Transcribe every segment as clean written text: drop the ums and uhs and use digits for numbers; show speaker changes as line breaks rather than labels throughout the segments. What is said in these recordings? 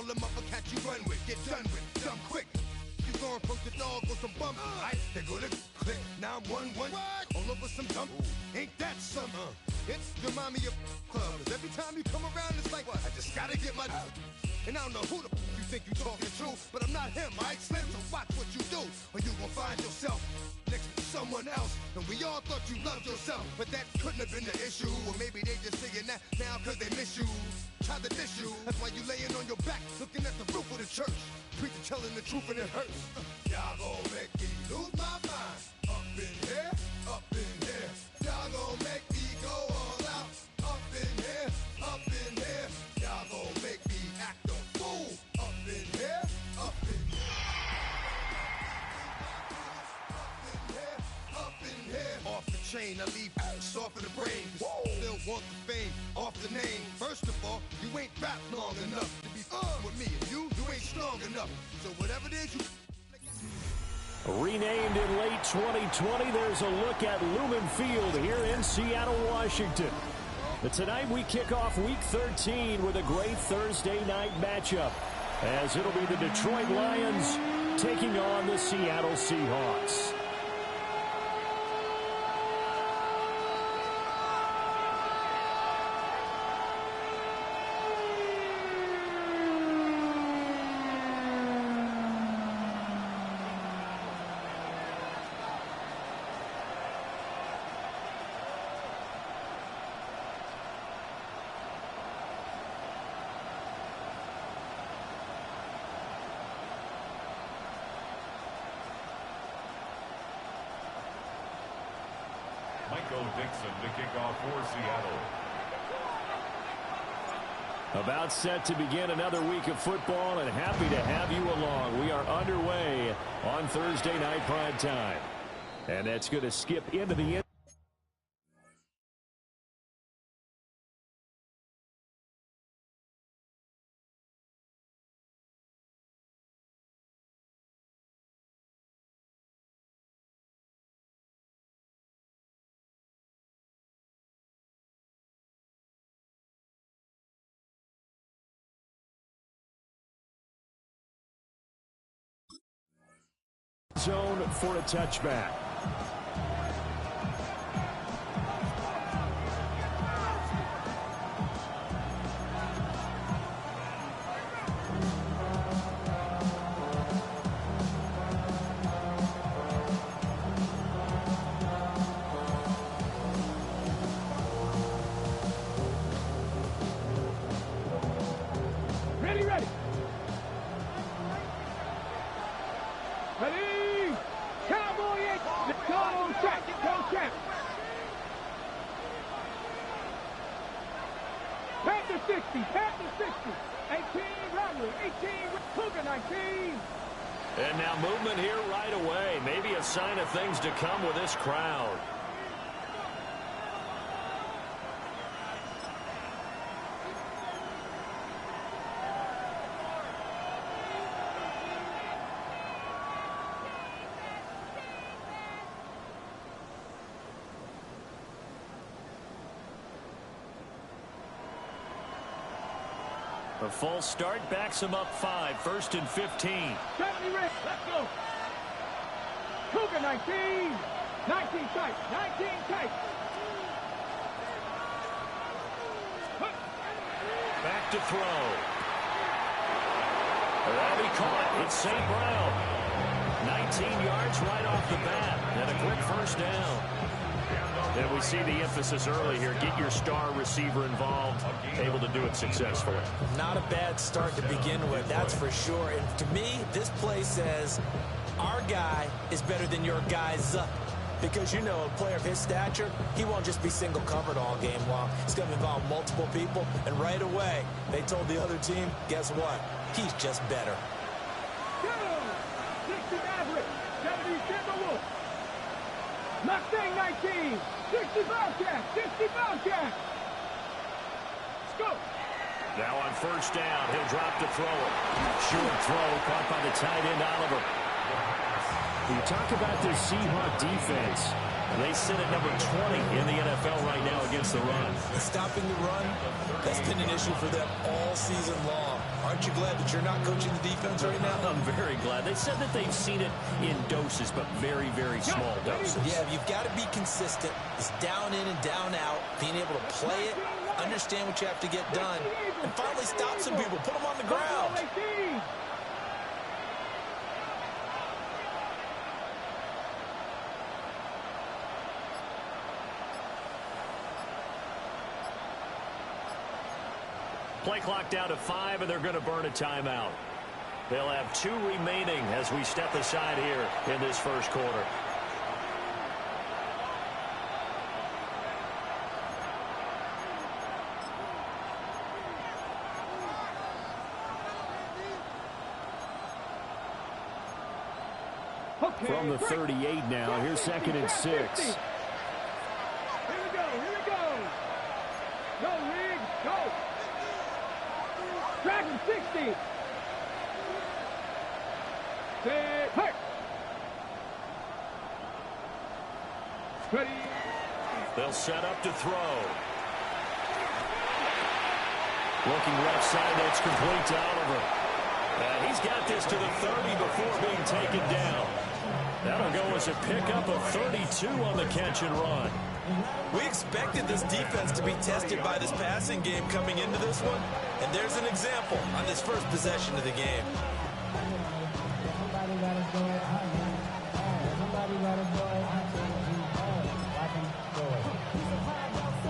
them up a catch you run with. Get done with, dumb quick. You gon' approach the dog with some bump. They go to click. Now I'm 1-1. All over some dump. Ain't that some? It's the mommy of club. 'Cause every time you come around, it's like, I just gotta get my. And I don't know who the you think you talking to, but I'm not him, right? Slim, so watch what you do, or you gon' find yourself next to someone else. And we all thought you loved yourself, but that couldn't have been the issue. Or maybe they just saying that now 'cause they miss you. Try to diss you. That's why you laying on your back, looking at the roof of the church. Preacher telling the truth and it hurts. Y'all gon' make me lose my mind. Up in here, up in here. Y'all gon' make me go all out. Up in here, up in here. Y'all gon' make me act a fool. Up in here, up in here. Up in here, up in here. Off the chain, I leave soft in the brain. Still want the fame, off the name. First of all, you ain't rap long enough to be with me. And you ain't strong enough. So whatever it is you...
Renamed in late 2020, there's a look at Lumen Field here in Seattle, Washington. But tonight we kick off Week 13 with a great Thursday night matchup, as it'll be the Detroit Lions taking on the Seattle Seahawks.
To kick off for Seattle.
About set to begin another week of football, and happy to have you along. We are underway on Thursday night prime time, and that's going to skip into the end. Zone for a touchback.
Ready. Panther 60, 18 Romney, 18 Cougar 19.
And now movement here right away. Maybe a sign of things to come with this crowd. A false start backs him up 5, 1st and 15.
70 Rick, let's go. Cougar 19. 19 tight, 19 tight.
Back to throw. That'll be caught. It's St. Brown. 19 yards right off the bat. And a quick first down. And we see the emphasis early here. Get your star receiver involved. Able to do it successfully.
Not a bad start to begin with, that's for sure. And to me, this play says our guy is better than your guy's. Because, you know, a player of his stature, he won't just be single covered all game long. He's going to involve multiple people. And right away, they told the other team, guess what? He's just better.
60 Maverick, 70 Timberwolf. Mustang 19, 60 Bobcat, 60 Bobcat. Let's go.
Now on first down, he'll drop to throw it. Short throw caught by the tight end, Oliver. You talk about this Seahawk defense. They sit at number 20 in the NFL right now against the run.
Stopping the run, that's been an issue for them all season long. Aren't you glad that you're not coaching the defense right now?
I'm very glad. They said that they've seen it in doses, but very, very small doses.
Yeah, you've got to be consistent. It's down in and down out, being able to play it, understand what you have to get done, and finally stop some people, put them on the ground.
Play clock down to 5, and they're going to burn a timeout. They'll have 2 remaining as we step aside here in this first quarter.
Okay,
from the 38 now. Here's 2nd and 6.
Here we go. Go, Rig, go. Dragon 60. Set, hurt. Ready.
They'll set up to throw. Looking left side, that's complete to Oliver. And he's got this to the 30 before being taken down. That'll go as a pickup of 32 on the catch and run.
We expected this defense to be tested by this passing game coming into this one, and there's an example on this first possession of the game.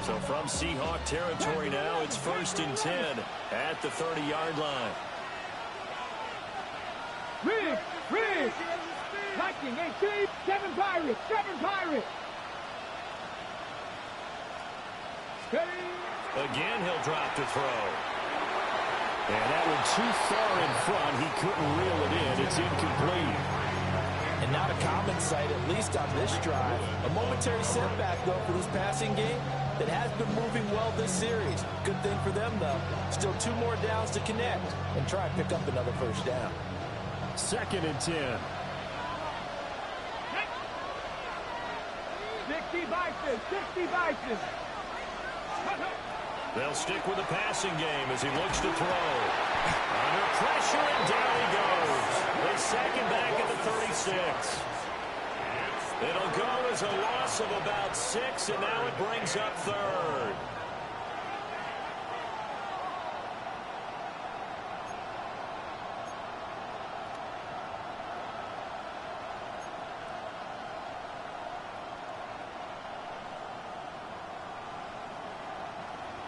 So from Seahawk territory now, it's 1st and 10 at the 30-yard line.
Rig. 19, 18, 7 Pirates.
Again, he'll drop to throw. And that one too far in front. He couldn't reel it in. It's incomplete.
And not a common sight, at least on this drive. A momentary setback, though, for this passing game that has been moving well this series. Good thing for them, though. Still 2 more downs to connect and try and pick up another first down.
2nd and 10.
60 Bison.
They'll stick with the passing game as he looks to throw. Under pressure, and down he goes. They sack him back at the 36. It'll go as a loss of about 6, and now it brings up 3rd.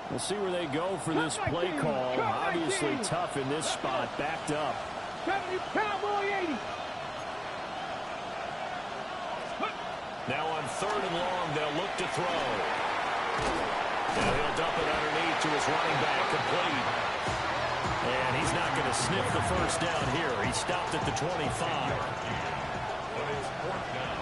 We'll see where they go for this play call. Obviously tough in this spot, backed up.
Cowboy 80.
Now on 3rd and long, they'll look to throw. Now he'll dump it underneath to his running back, complete. And he's not going to sniff the first down here. He stopped at the 25.
But it's 4th down.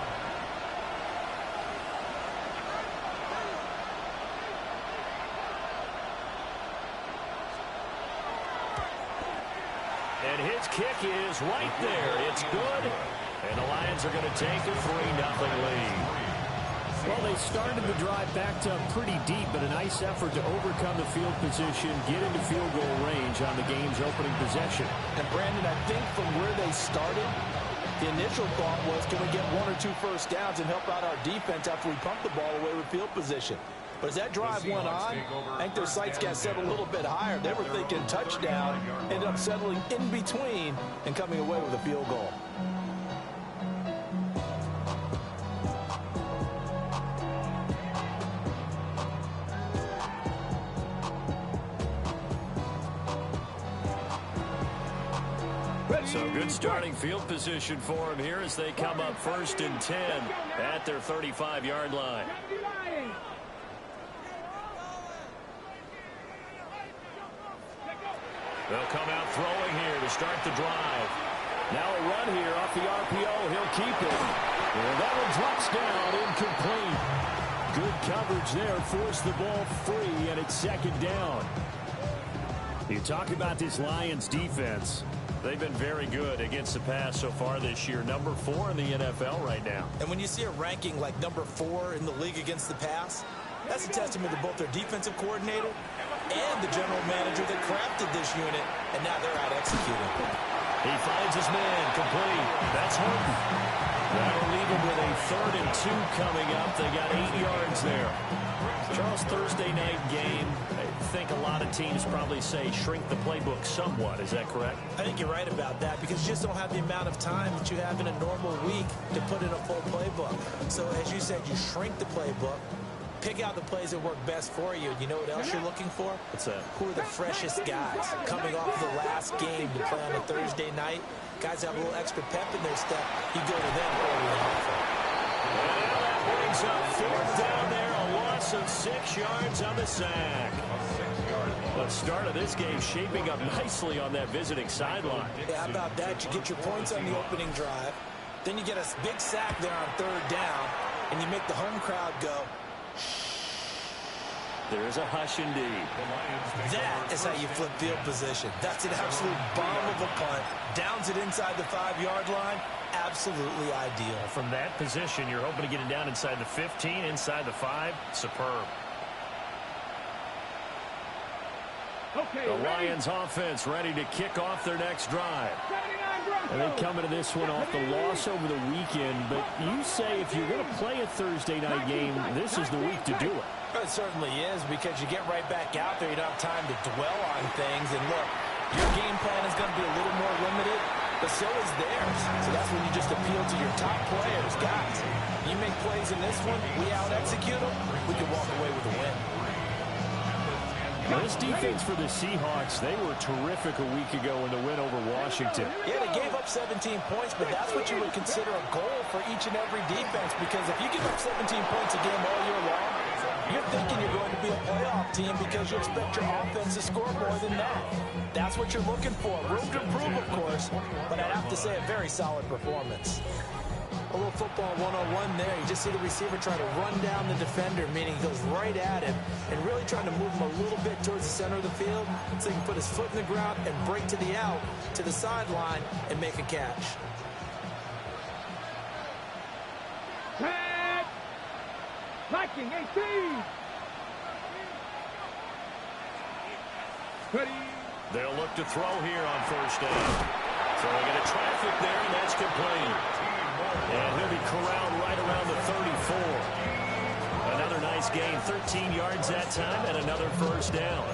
And his kick is right there. It's good. And the Lions are going to take a 3-0 lead. Well, they started the drive backed up pretty deep, but a nice effort to overcome the field position, get into field goal range on the game's opening possession.
And, Brandon, I think from where they started, the initial thought was, can we get 1 or 2 first downs and help out our defense after we pump the ball away with field position? But as that drive went on, I think their sights got set a little bit higher. They were thinking touchdown, ended up settling in between and coming away with a field goal.
So good starting field position for him here as they come up 1st and 10 at their 35-yard line. They'll come out throwing here to start the drive. Now a run here off the RPO. He'll keep it. And that one drops down incomplete. Good coverage there. Forced the ball free, and it's 2nd down. You talk about this Lions defense. They've been very good against the pass so far this year. Number 4 in the NFL right now.
And when you see a ranking like number 4 in the league against the pass, that's a testament to both their defensive coordinator and the general manager that crafted this unit, and now they're out executing.
He finds his man, complete. That's Horton. That'll leave him with a 3rd and 2 coming up. They got 8 yards there. Charles, Thursday night game, I think a lot of teams probably say shrink the playbook somewhat. Is that correct?
I think you're right about that because you just don't have the amount of time that you have in a normal week to put in a full playbook. So as you said, you shrink the playbook, pick out the plays that work best for you. You know what else you're looking for?
What's that?
Who are the freshest guys coming off the last game to play on a Thursday night? Guys have a little extra pep in their step. You go to them early and often.
Well, that brings up 4th down there. A loss of 6 yards on the sack. The start of this game shaping up nicely on that visiting sideline.
Yeah, how about that? You get your points on the opening drive. Then you get a big sack there on 3rd down, and you make the home crowd go,
There's a hush indeed.
that is how you flip field position. That's an absolute bomb of a punt. Downs it inside the 5-yard line. Absolutely ideal.
From that position, you're hoping to get it down inside the 15, inside the 5. Superb.
Okay,
The Lions offense ready to kick off their next drive.
79
And they come into this one off the loss over the weekend. But you say if you're going to play a Thursday night game, this is the week to do it.
It certainly is because you get right back out there. You don't have time to dwell on things. And look, your game plan is going to be a little more limited, but so is theirs. So that's when you just appeal to your top players. Guys, you make plays in this one, we out-execute them, we can walk away with a win.
Now, this defense for the Seahawks, they were terrific a week ago in the win over Washington.
Yeah, they gave up 17 points, but that's what you would consider a goal for each and every defense because if you give up 17 points a game all year long, you're thinking you're going to be a playoff team because you expect your offense to score more than that. That's what you're looking for. Room to improve, of course, but I'd have to say a very solid performance. A little football 101 there. You just see the receiver try to run down the defender, meaning he goes right at him and really trying to move him a little bit towards the center of the field so he can put his foot in the ground and break to the out, to the sideline, and make a catch.
Tag! Viking 18! Ready?
They'll look to throw here on 1st down. So they get a traffic there, and that's complete. And he'll be corralled right around the 34. Another nice gain, 13 yards that time, and another 1st down.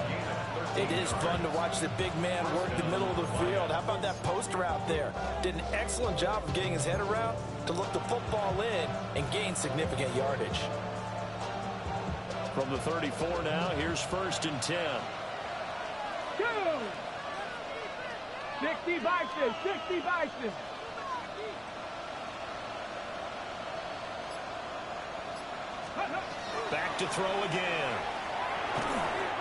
It is fun to watch the big man work the middle of the field. How about that post route there? Did an excellent job of getting his head around to look the football in and gain significant yardage.
From the 34 now, here's 1st and 10.
Go! 60 Bison, 60 Bison.
Back to throw again.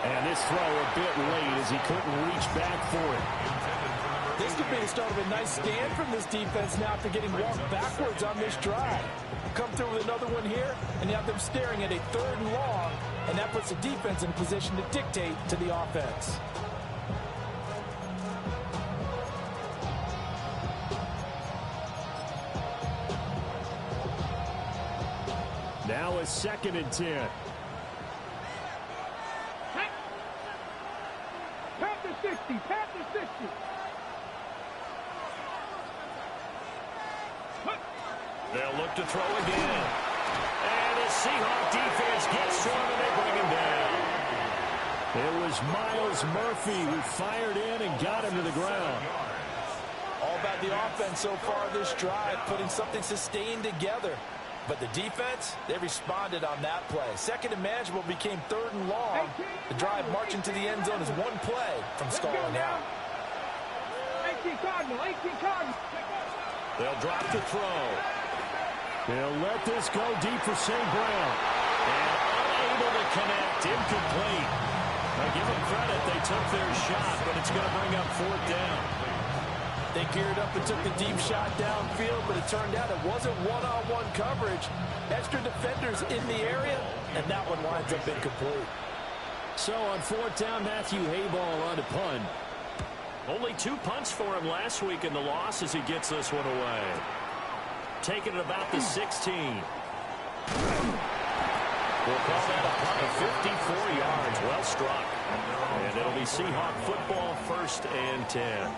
And this throw a bit late as he couldn't reach back for it.
This could be the start of a nice stand from this defense now after getting walked backwards on this drive. Come through with another one here, and you have them staring at a 3rd and long, and that puts the defense in a position to dictate to the offense.
Now a 2nd and 10.
Panther 60, Panther 60.
They'll look to throw again. And the Seahawk defense gets to him, and they bring him down. It was Myles Murphy who fired in and got him to the ground.
All about the offense so far this drive, putting something sustained together. But the defense, they responded on that play. 2nd and manageable became 3rd and long. The drive marching to the end zone is one play from stalling out.
18 Cardinal, 18 Cardinal.
They'll drop the throw. They'll let this go deep for St. Brown. And unable to connect, incomplete. Now give them credit, they took their shot, but it's going to bring up 4th down.
They geared up and took the deep shot downfield, but it turned out it wasn't one-on-one coverage. Extra defenders in the area, and that one winds up incomplete.
So on 4th down, Matthew Hayball on to punt. Only 2 punts for him last week in the loss as he gets this one away. Taking it about the 16. We'll call that a punt of 54 yards. Well struck. And it'll be Seahawk football, 1st and 10.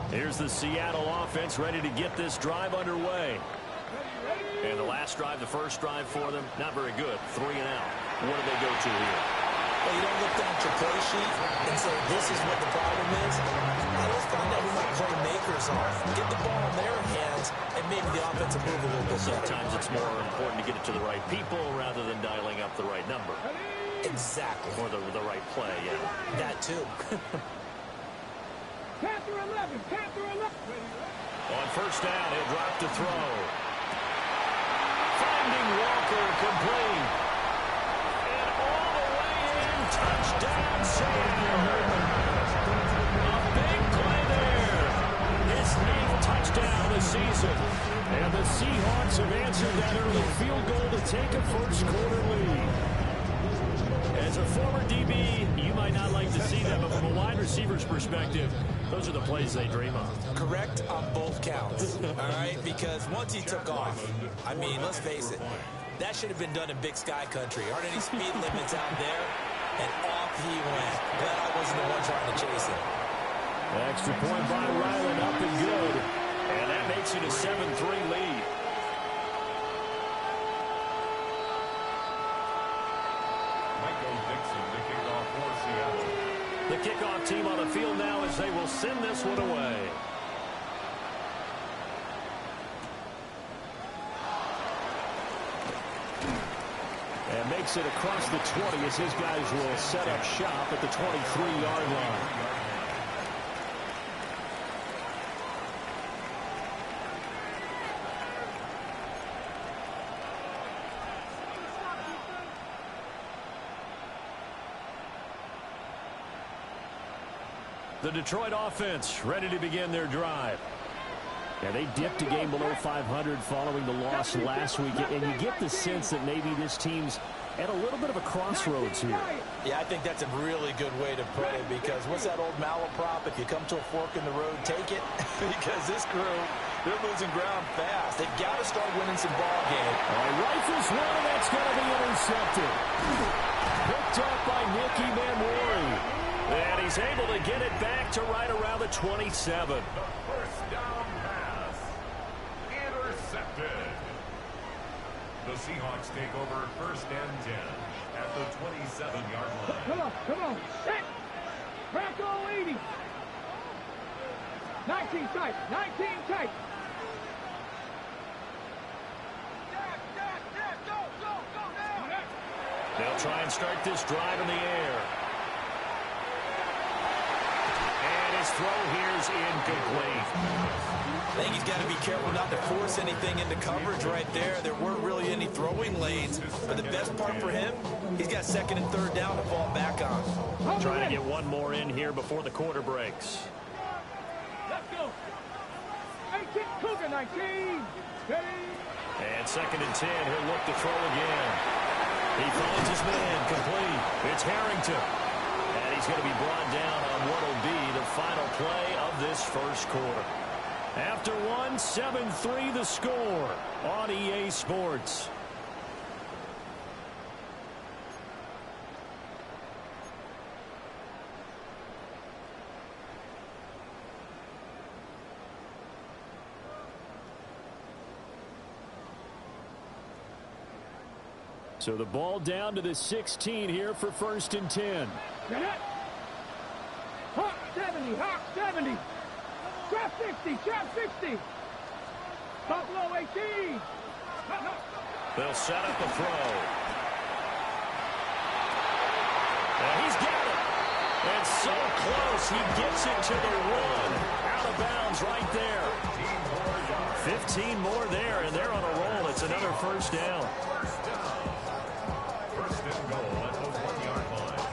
Here's the Seattle offense ready to get this drive underway. And the last drive, the first drive for them, not very good. 3 and out. What do they go to here?
Well, you don't look down at your play sheet and say, this is what the problem is. Now, let's find out who my playmakers are. Get the ball in their hands, and maybe the offense will move a little bit better.
Sometimes it's more important to get it to the right people rather than dialing up the right number.
Exactly.
Or the right play, yeah.
That, too.
Panther 11, Panther 11.
On first down, he'll drop to throw. Finding Walker complete. And all the way in, touchdown Seattle. A big play there. His 9th touchdown of the season. And the Seahawks have answered that early field goal to take a first-quarter lead. As a former DB, you might not like to see that, but from a wide receiver's perspective, those are the plays they dream of.
Correct on both counts, all right? Because once he took off, I mean, let's face it, that should have been done in Big Sky Country. Aren't any speed limits out there? And off he went. Glad I wasn't the one trying to chase him.
Extra point by Ryland, up and good. And that makes it a 7-3 lead. The kickoff team on the field now as they will send this one away. And makes it across the 20 as his guys will set up shop at the 23-yard line. The Detroit offense ready to begin their drive. Yeah, they dipped a game below 500 following the loss last week, and you get the sense that maybe this team's at a little bit of a crossroads here.
Yeah, I think that's a really good way to put it, because what's that old malaprop? If you come to a fork in the road, take it. Because this crew, they're losing ground fast. They've got to start winning some ball games.
Rifles one, and that's going to be intercepted. Picked up by Nicky Manwari. And he's able to get it back to right around the 27.
The first down pass. Intercepted. The Seahawks take over 1st and 10 at the 27-yard line.
Come on. Set. Crack all 80. 19 tight. 19 tight. Go.
They'll try and start this drive in the air. His throw here's incomplete.
I think he's got to be careful not to force anything into coverage right there. There weren't really any throwing lanes. But the best part for him, he's got 2nd and 3rd down to fall back on.
Trying to get one more in here before the quarter breaks.
Let's go. 18, Cougar 19.
And 2nd and 10, he'll look to throw again. He finds his man complete. It's Harrington. And he's going to be brought down on what will be the final play of this first quarter. After one, 7-3 the score on EA Sports. So the ball down to the 16 here for 1st and 10.
Get it. Hawk 70. Trap 60. Buffalo 18.
They'll set up the throw. And he's got it. And so close, he gets it to the 1. Out of bounds right there. 15 more there, and they're on a roll. It's another first down.
First and goal at the 1-yard line.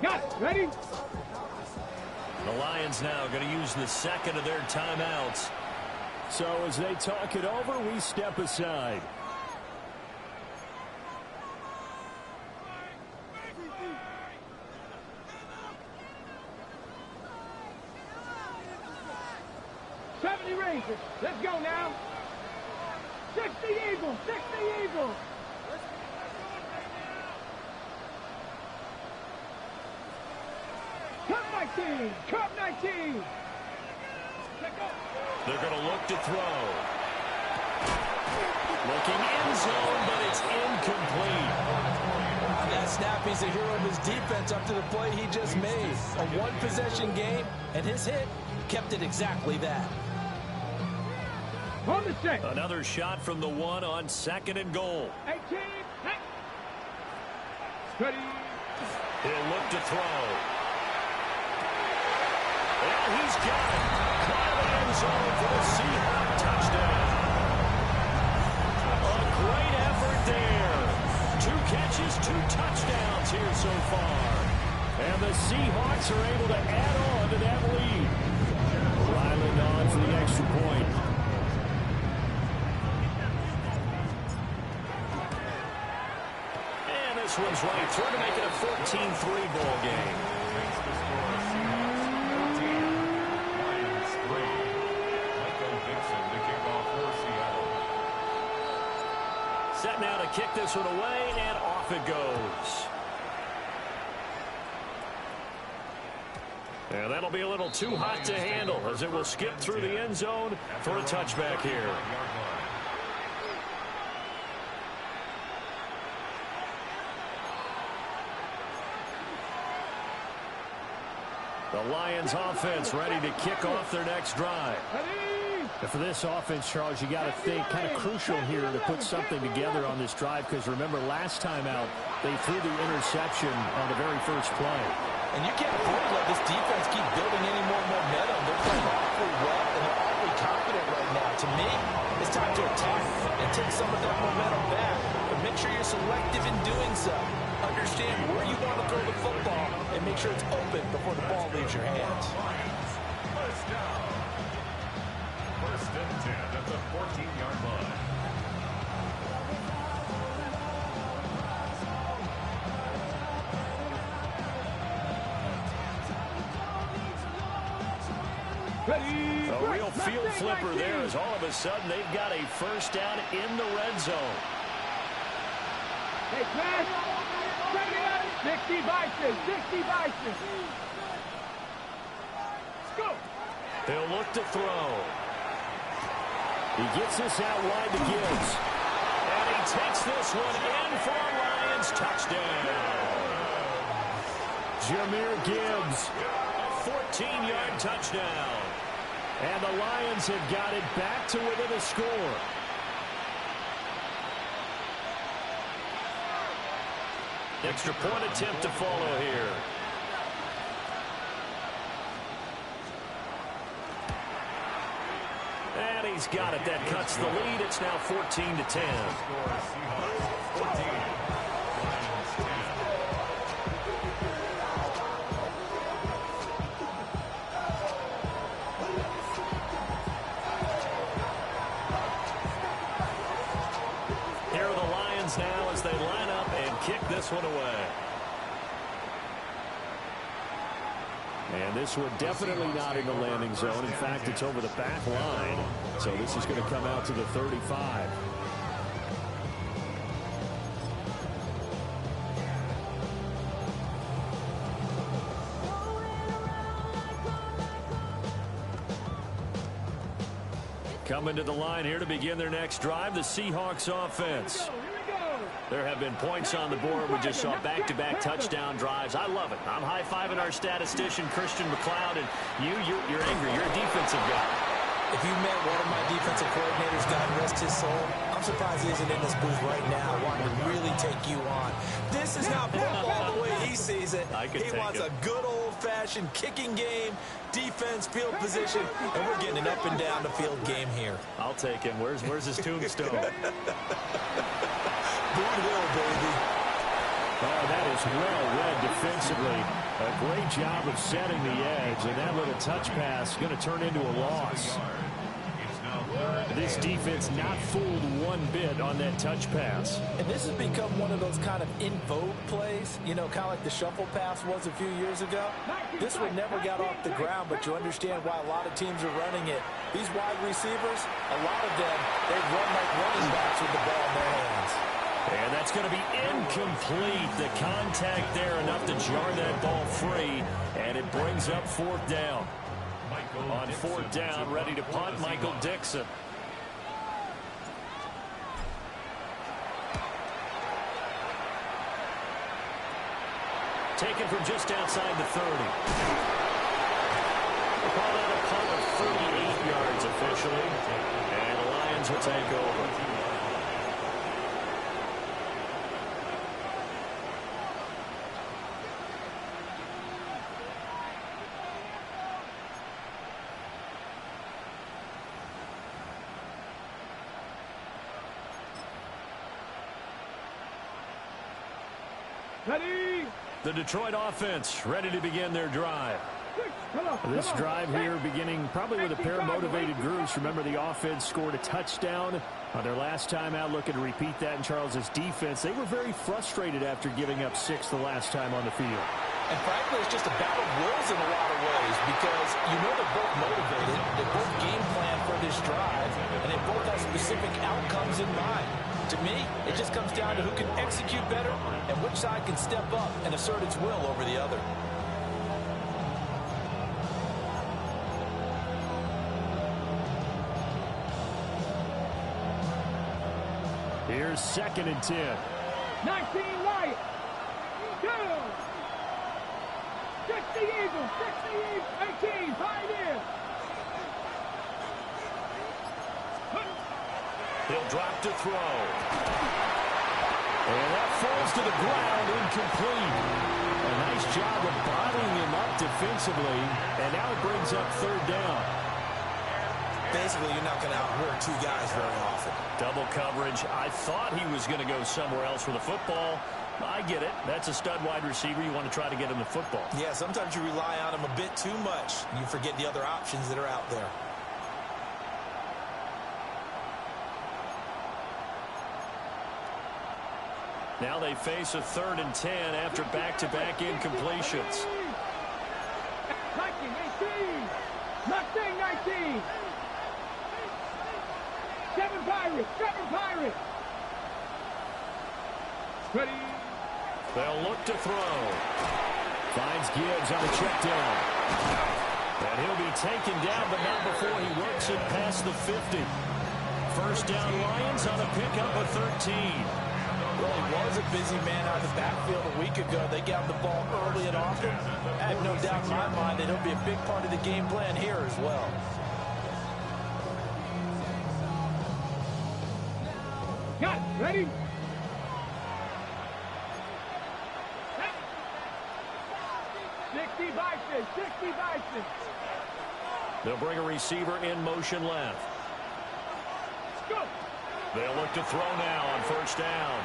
Got it. Ready?
The Lions now going to use the second of their timeouts So as they talk it over, we step aside.
Rangers. Let's go now. 60 Eagles. 60 Eagles. Cup 19. Cup 19.
They're going to look to throw. Looking end zone, but it's incomplete.
On that snap, he's a hero of his defense up to the play he just made. A one-possession game, and his hit kept it exactly that.
On the check.
Another shot from the one on 2nd and goal.
18. Hey. Ready.
He'll look to throw. And he's got it. Caught in the end zone for the Seahawk touchdown. A great effort there. 2 catches, 2 touchdowns here so far. And the Seahawks are able to add on to that lead. Ryland on for the extra point. This one's right through to make it a 14-3 ball game. Set now to kick this one away, and off it goes. And that'll be a little too hot to handle as it will skip through the end zone for a touchback here. The Lions offense ready to kick off their next drive. And for this offense, Charles, you got to think kind of crucial here to put something together on this drive, because remember last time out they threw the interception on the very first play.
And you can't afford to let this defense keep building any more momentum. They're playing awfully well, and they're awfully confident right now. To me, it's time to attack and take some of that momentum back. But make sure you're selective in doing so. Understand where you want to throw the football and make sure it's open before the ball leaves your hands.
First down. 1st and 10 at the 14-yard line.
A real field flipper there as all of a sudden they've got a first down in the red zone.
Hey, pass. 60 Vikings. 60 Vikings. Let's go.
He'll look to throw. He gets this out wide to Gibbs. And he takes this one in for a Lions touchdown. Jahmyr Gibbs, a 14-yard touchdown. And the Lions have got it back to within a score. Extra point attempt to follow here. And he's got it. That cuts the lead. It's now 14-10. Here are the Lions now as they line up and kick this one away. And this one definitely not in the landing zone. In fact, it's over the back line. So this is going to come out to the 35. Coming to the line here to begin their next drive, the Seahawks offense. There have been points on the board. We just saw back-to-back touchdown drives. I love it. I'm high-fiving our statistician, Christian McLeod, and you're angry. You're a defensive guy.
If you met one of my defensive coordinators, God rest his soul, I'm surprised he isn't in this booth right now wanting to really take you on. This is not football the way he sees it. He wants a good old-fashioned kicking game, defense, field position, and we're getting an up-and-down-the-field game here.
I'll take him. Where's his tombstone?
Boot Hill, baby.
Oh, that is well read defensively. A great job of setting the edge, and that little touch pass is going to turn into a loss.
It's now 3rd
This defense not fooled one bit on that touch pass.
And this has become one of those kind of in vogue plays, you know, kind of like the shuffle pass was a few years ago. This one never got off the ground, but you understand why a lot of teams are running it. These wide receivers, a lot of them, they run like running backs with the ball in their hands.
And that's going to be incomplete. The contact there enough to jar that ball free, and it brings up fourth down. On fourth down, ready to punt, Michael Dixon. Taken from just outside the 30. We'll call that a punt of 38 yards officially, and the Lions will take over.
Ready?
The Detroit offense ready to begin their drive. This drive here beginning probably with a pair of motivated groups. Remember, the offense scored a touchdown on their last time out. Looking to repeat that in Charles's defense. They were very frustrated after giving up 6 the last time on the field.
And frankly, it's just a battle of wills in a lot of ways because you know they're both motivated, they both game plan for this drive, and they both have specific outcomes in mind. To me, it just comes down to who can execute better and which side can step up and assert its will over the other.
Here's 2nd and 10.
19 Lions. 2. 60 Eagles. 18 Pioneers.
He'll drop to throw. And that falls to the ground, incomplete. A nice job of bottling him up defensively, and now it brings up 3rd down.
Basically, you're not going to outwork 2 guys very often.
Double coverage. I thought he was going to go somewhere else for the football. I get it. That's a stud wide receiver. You want to try to get him the football.
Yeah, sometimes you rely on him a bit too much. You forget the other options that are out there.
Now they face a 3rd and 10 after back-to-back incompletions.
19. 7 Pirates. Ready?
They'll look to throw. Finds Gibbs on a check down. And he'll be taken down, but not before he works it past the 50. First down Lions on a pickup of 13.
Well, he was a busy man out of the backfield a week ago. They got the ball early and often. I have no doubt in my mind that he'll be a big part of the game plan here as well.
Got it. Ready?
They'll bring a receiver in motion left.
Go.
They'll look to throw now on first down.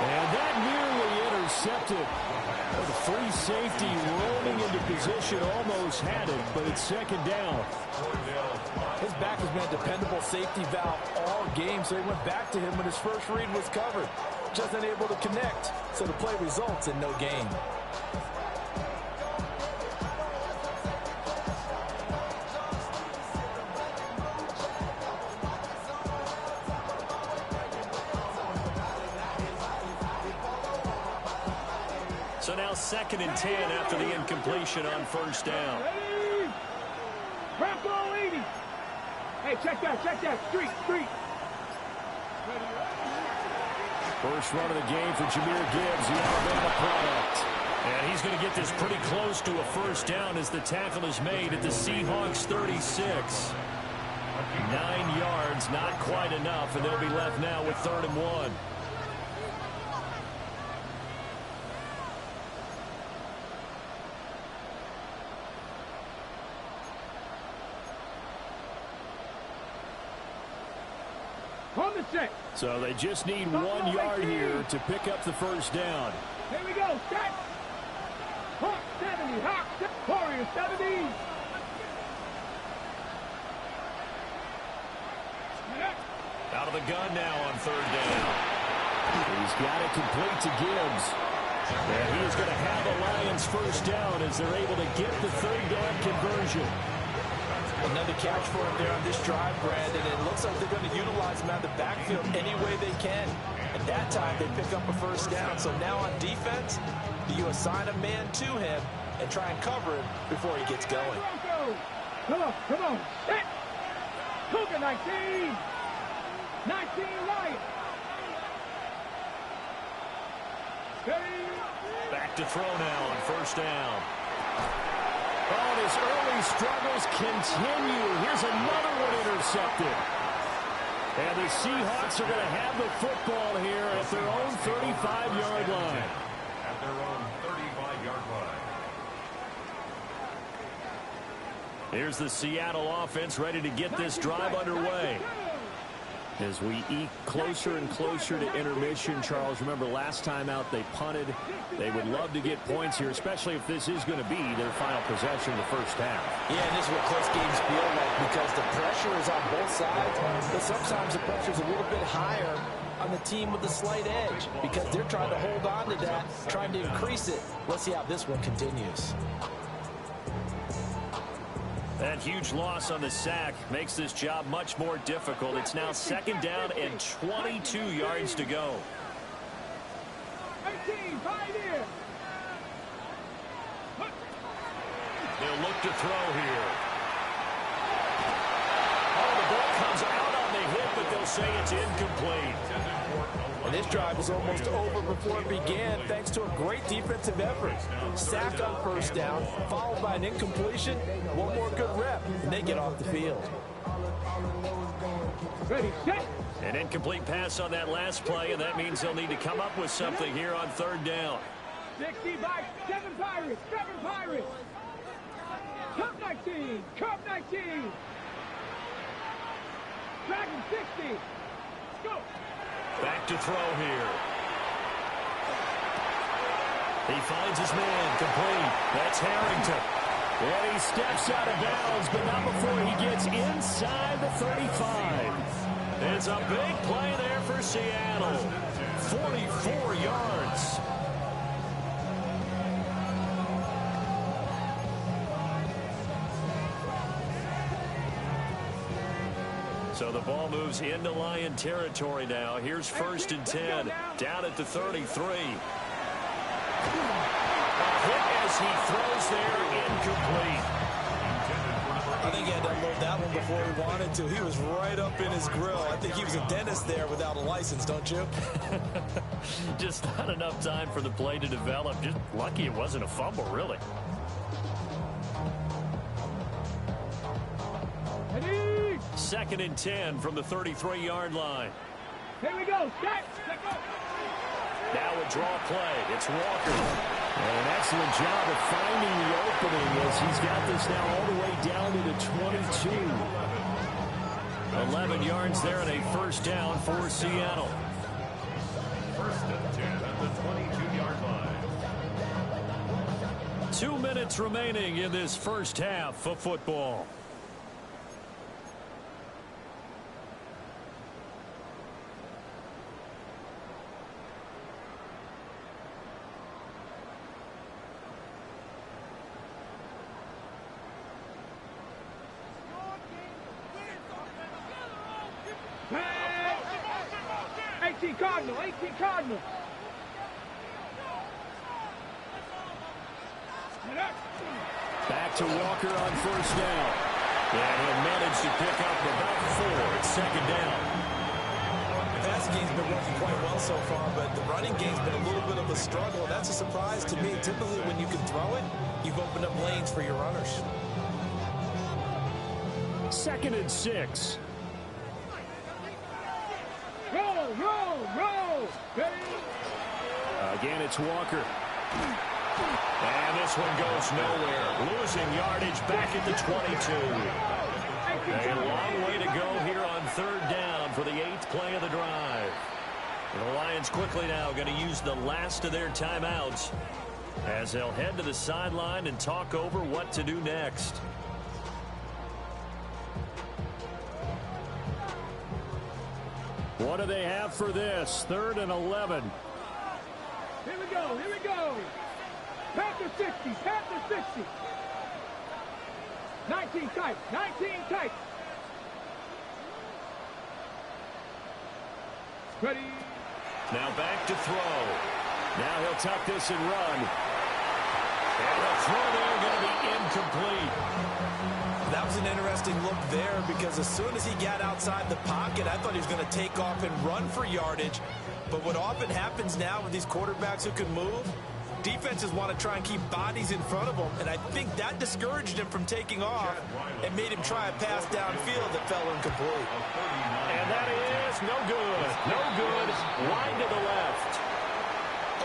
And that nearly intercepted. The free safety rolling into position, almost had it, but it's second down.
His back has been a dependable safety valve all game, so he went back to him when his first read was covered. Just unable to connect, so the play results in no gain.
So now 2nd and 10 after the incompletion on first down.
Ready? Wrap all 80. Hey, check that. Street. Ready?
First run of the game for Jahmyr Gibbs, the Alabama product. And he's going to get this pretty close to a first down as the tackle is made at the Seahawks 36. 9 yards, not quite enough, and they'll be left now with 3rd and 1.
On the set.
So they just need 1 yard here to pick up the first down.
Here we go. Set. Hawk 70. Hawk 70. Warriors 70.
Out of the gun now on third down. He's got it complete to Gibbs. And he's going to have the Lions first down as they're able to get the third down conversion.
Another catch for him there on this drive, Brandon. And it looks like they're going to utilize him out of the backfield any way they can. At that time, they pick up a first down. So now on defense, do you assign a man to him and try and cover him before he gets going?
Come on. Set. Cougar 19. 19 Lions.
Back to throw now on first down. Oh, his early struggles continue. Here's another one intercepted. And the Seahawks are going to have the football here at their own 35-yard line.
At their own 35-yard line.
Here's the Seattle offense ready to get this drive underway. As we eke closer and closer to intermission, Charles, remember last time out they punted. They would love to get points here, especially if this is going to be their final possession of the first half.
Yeah, and this is what close games feel like because the pressure is on both sides, but sometimes the pressure is a little bit higher on the team with the slight edge because they're trying to hold on to that, trying to increase it. Let's see how this one continues.
That huge loss on the sack makes this job much more difficult. It's now second down and 22 yards to go.
18, pioneer.
They'll look to throw here. Oh, the ball comes out on the hit, but they'll say it's incomplete.
And this drive was almost over before it began thanks to a great defensive effort. Sack on first down, followed by an incompletion. One more good rep, and they get off the field.
Ready, set.
An incomplete pass on that last play, and that means they'll need to come up with something here on third down.
60 by 7 Pirates. Cup 19. Dragon 60. Let's go.
Back to throw here. He finds his man, complete. That's Harrington. And he steps out of bounds, but not before he gets inside the 35. It's a big play there for Seattle. 44 yards. So the ball moves into Lion territory now. Here's first and 10, down at the 33. A hit as he throws there, incomplete.
I think he had to unload that one before he wanted to. He was right up in his grill. I think he was a dentist there without a license, don't you?
Just not enough time for the play to develop. Just lucky it wasn't a fumble, really. Second and 10 from the 33-yard line.
Here we go. Set. Let's go.
Now a draw play. It's Walker. And an excellent job of finding the opening as he's got this now all the way down to the 22. 11 yards there and a first down for Seattle.
First and 10 at the 22-yard line.
2 minutes remaining in this first half of football.
Cardinal.
Back to Walker on first down. And he'll manage to pick up about 4 at second down.
The passing game's been working quite well so far, but the running game's been a little bit of a struggle. That's a surprise to me. Typically, when you can throw it, you've opened up lanes for your runners.
Second and 6.
Roll.
Again, it's Walker. And this one goes nowhere. Losing yardage back at the 22. A long way to go here on third down for the 8th play of the drive. And the Lions quickly now going to use the last of their timeouts as they'll head to the sideline and talk over what to do next. What do they have for this? 3rd and 11.
Here we go. Here we go. Panther 60. Panther 60. 19 tight. 19 tight. Ready.
Now back to throw. Now he'll tuck this and run. And the throw there going to be incomplete.
That was an interesting look there because as soon as he got outside the pocket, I thought he was going to take off and run for yardage. But what often happens now with these quarterbacks who can move, defenses want to try and keep bodies in front of them, and I think that discouraged him from taking off and made him try a pass downfield that fell incomplete.
And that is no good. No good. Line to the left.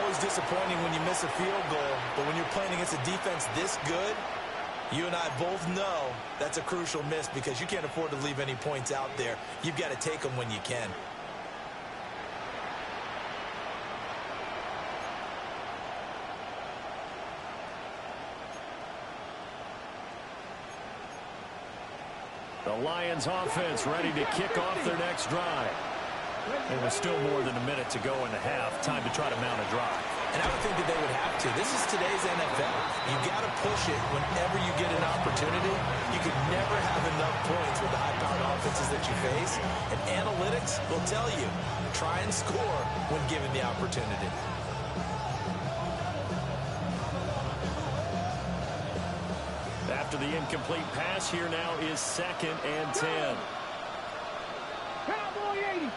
Always disappointing when you miss a field goal, but when you're playing against a defense this good, you and I both know that's a crucial miss because you can't afford to leave any points out there. You've got to take them when you can.
The Lions offense ready to kick off their next drive. And with still more than a minute to go in the half, time to try to mount a drive.
And I would think that they would have to. This is today's NFL. You've got to push it whenever you get an opportunity. You can never have enough points with the high-powered offenses that you face. And analytics will tell you, try and score when given the opportunity.
After the incomplete pass, here now is 2nd and 10.
Cowboy 80.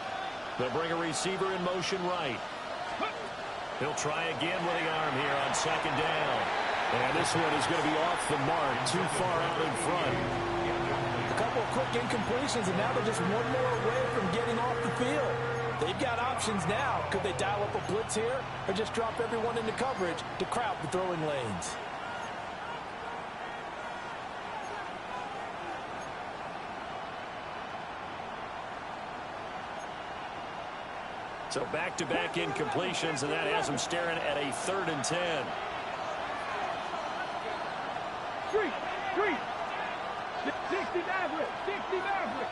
They'll bring a receiver in motion right. He'll try again with the arm here on 2nd down. And this one is going to be off the mark, too far out in front.
A couple of quick incompletions, and now they're just one more away from getting off the field. They've got options now. Could they dial up a blitz here or just drop everyone into coverage to crowd the throwing lanes?
So back-to-back incompletions, and that has them staring at a 3rd and 10.
3. 60 Maverick. 60 Maverick.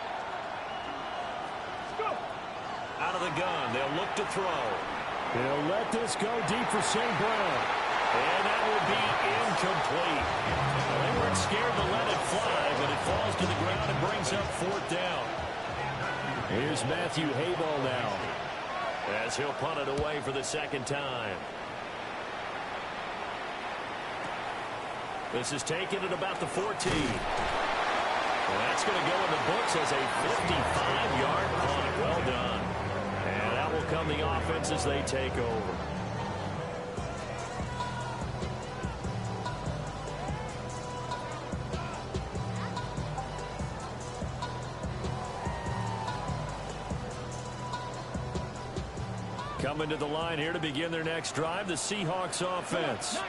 Go.
Out of the gun, they'll look to throw. They'll let this go deep for St. Brown. And that will be incomplete. Well, they weren't scared to let it fly, but it falls to the ground and brings up 4th down. Here's Matthew Hayball now, as he'll punt it away for the 2nd time. This is taken at about the 14. And that's going to go in the books as a 55-yard punt. Well done. And that will come the offense as they take over. Coming to the line here to begin their next drive, the Seahawks offense,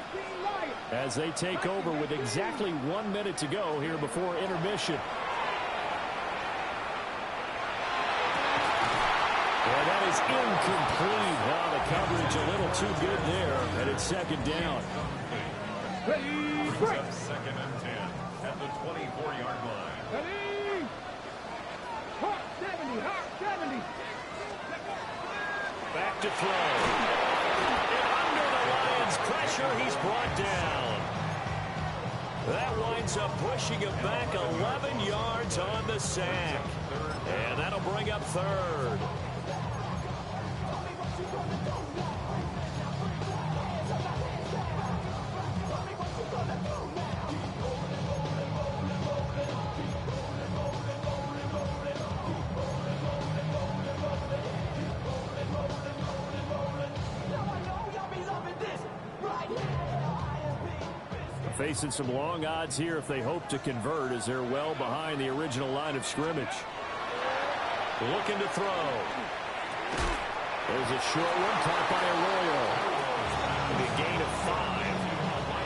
as they take over with exactly 1 minute to go here before intermission. And that is incomplete. Now the coverage a little too good there, and it's 2nd down.
Ready, break.
2nd and 10 at the 24-yard line.
Ready. Hot 70, hot 70.
Back to throw. And under the Lions' pressure, he's brought down. That winds up pushing him back 11 yards on the sack. And that'll bring up 3rd. Facing some long odds here if they hope to convert, as they're well behind the original line of scrimmage. Looking to throw. There's a short one caught by Arroyo. A gain of 5.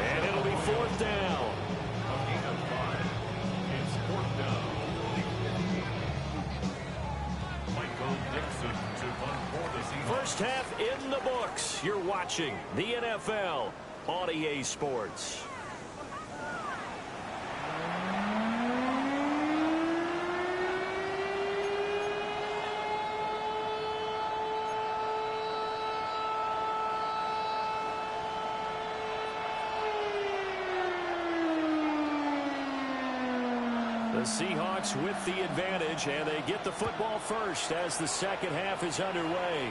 And it'll be 4th down.
A gain of 5. It's 4th down. Michael Dixon to punt for the Seahawks.
First half in the books. You're watching the NFL on EA Sports. The Seahawks with the advantage, and they get the football first as the second half is underway.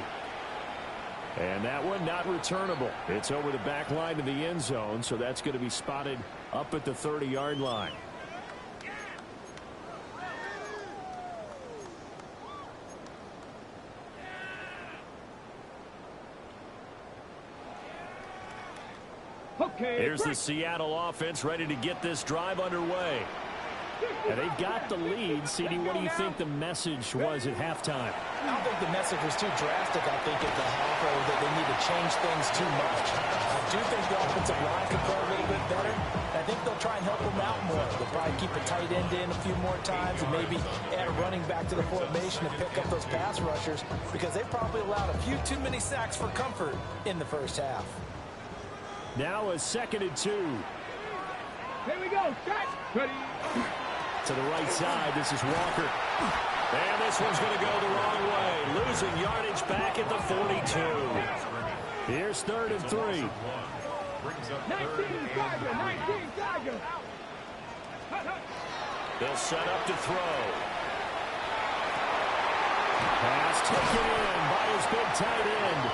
And that one not returnable. It's over the back line to the end zone, so that's going to be spotted up at the 30-yard line.
Okay,
here's the Seattle offense ready to get this drive underway. And they've got the lead. CD, what do you think the message was at halftime?
I don't think the message was too drastic, I think, at the half, or that they need to change things too much. I do think the offensive line could play a little bit better. I think they'll try and help them out more. They'll probably keep a tight end in a few more times and maybe add a running back to the formation to pick up those pass rushers, because they probably allowed a few too many sacks for comfort in the first half.
Now a 2nd and 2.
Here we go. Shot. Ready.
To the right side, this is Walker. And this one's going to go the wrong way. Losing yardage back at the 42. Here's 3rd and 3.
19 Tiger. 19 Tiger.
They'll set up to throw. Pass taken in by his big tight end.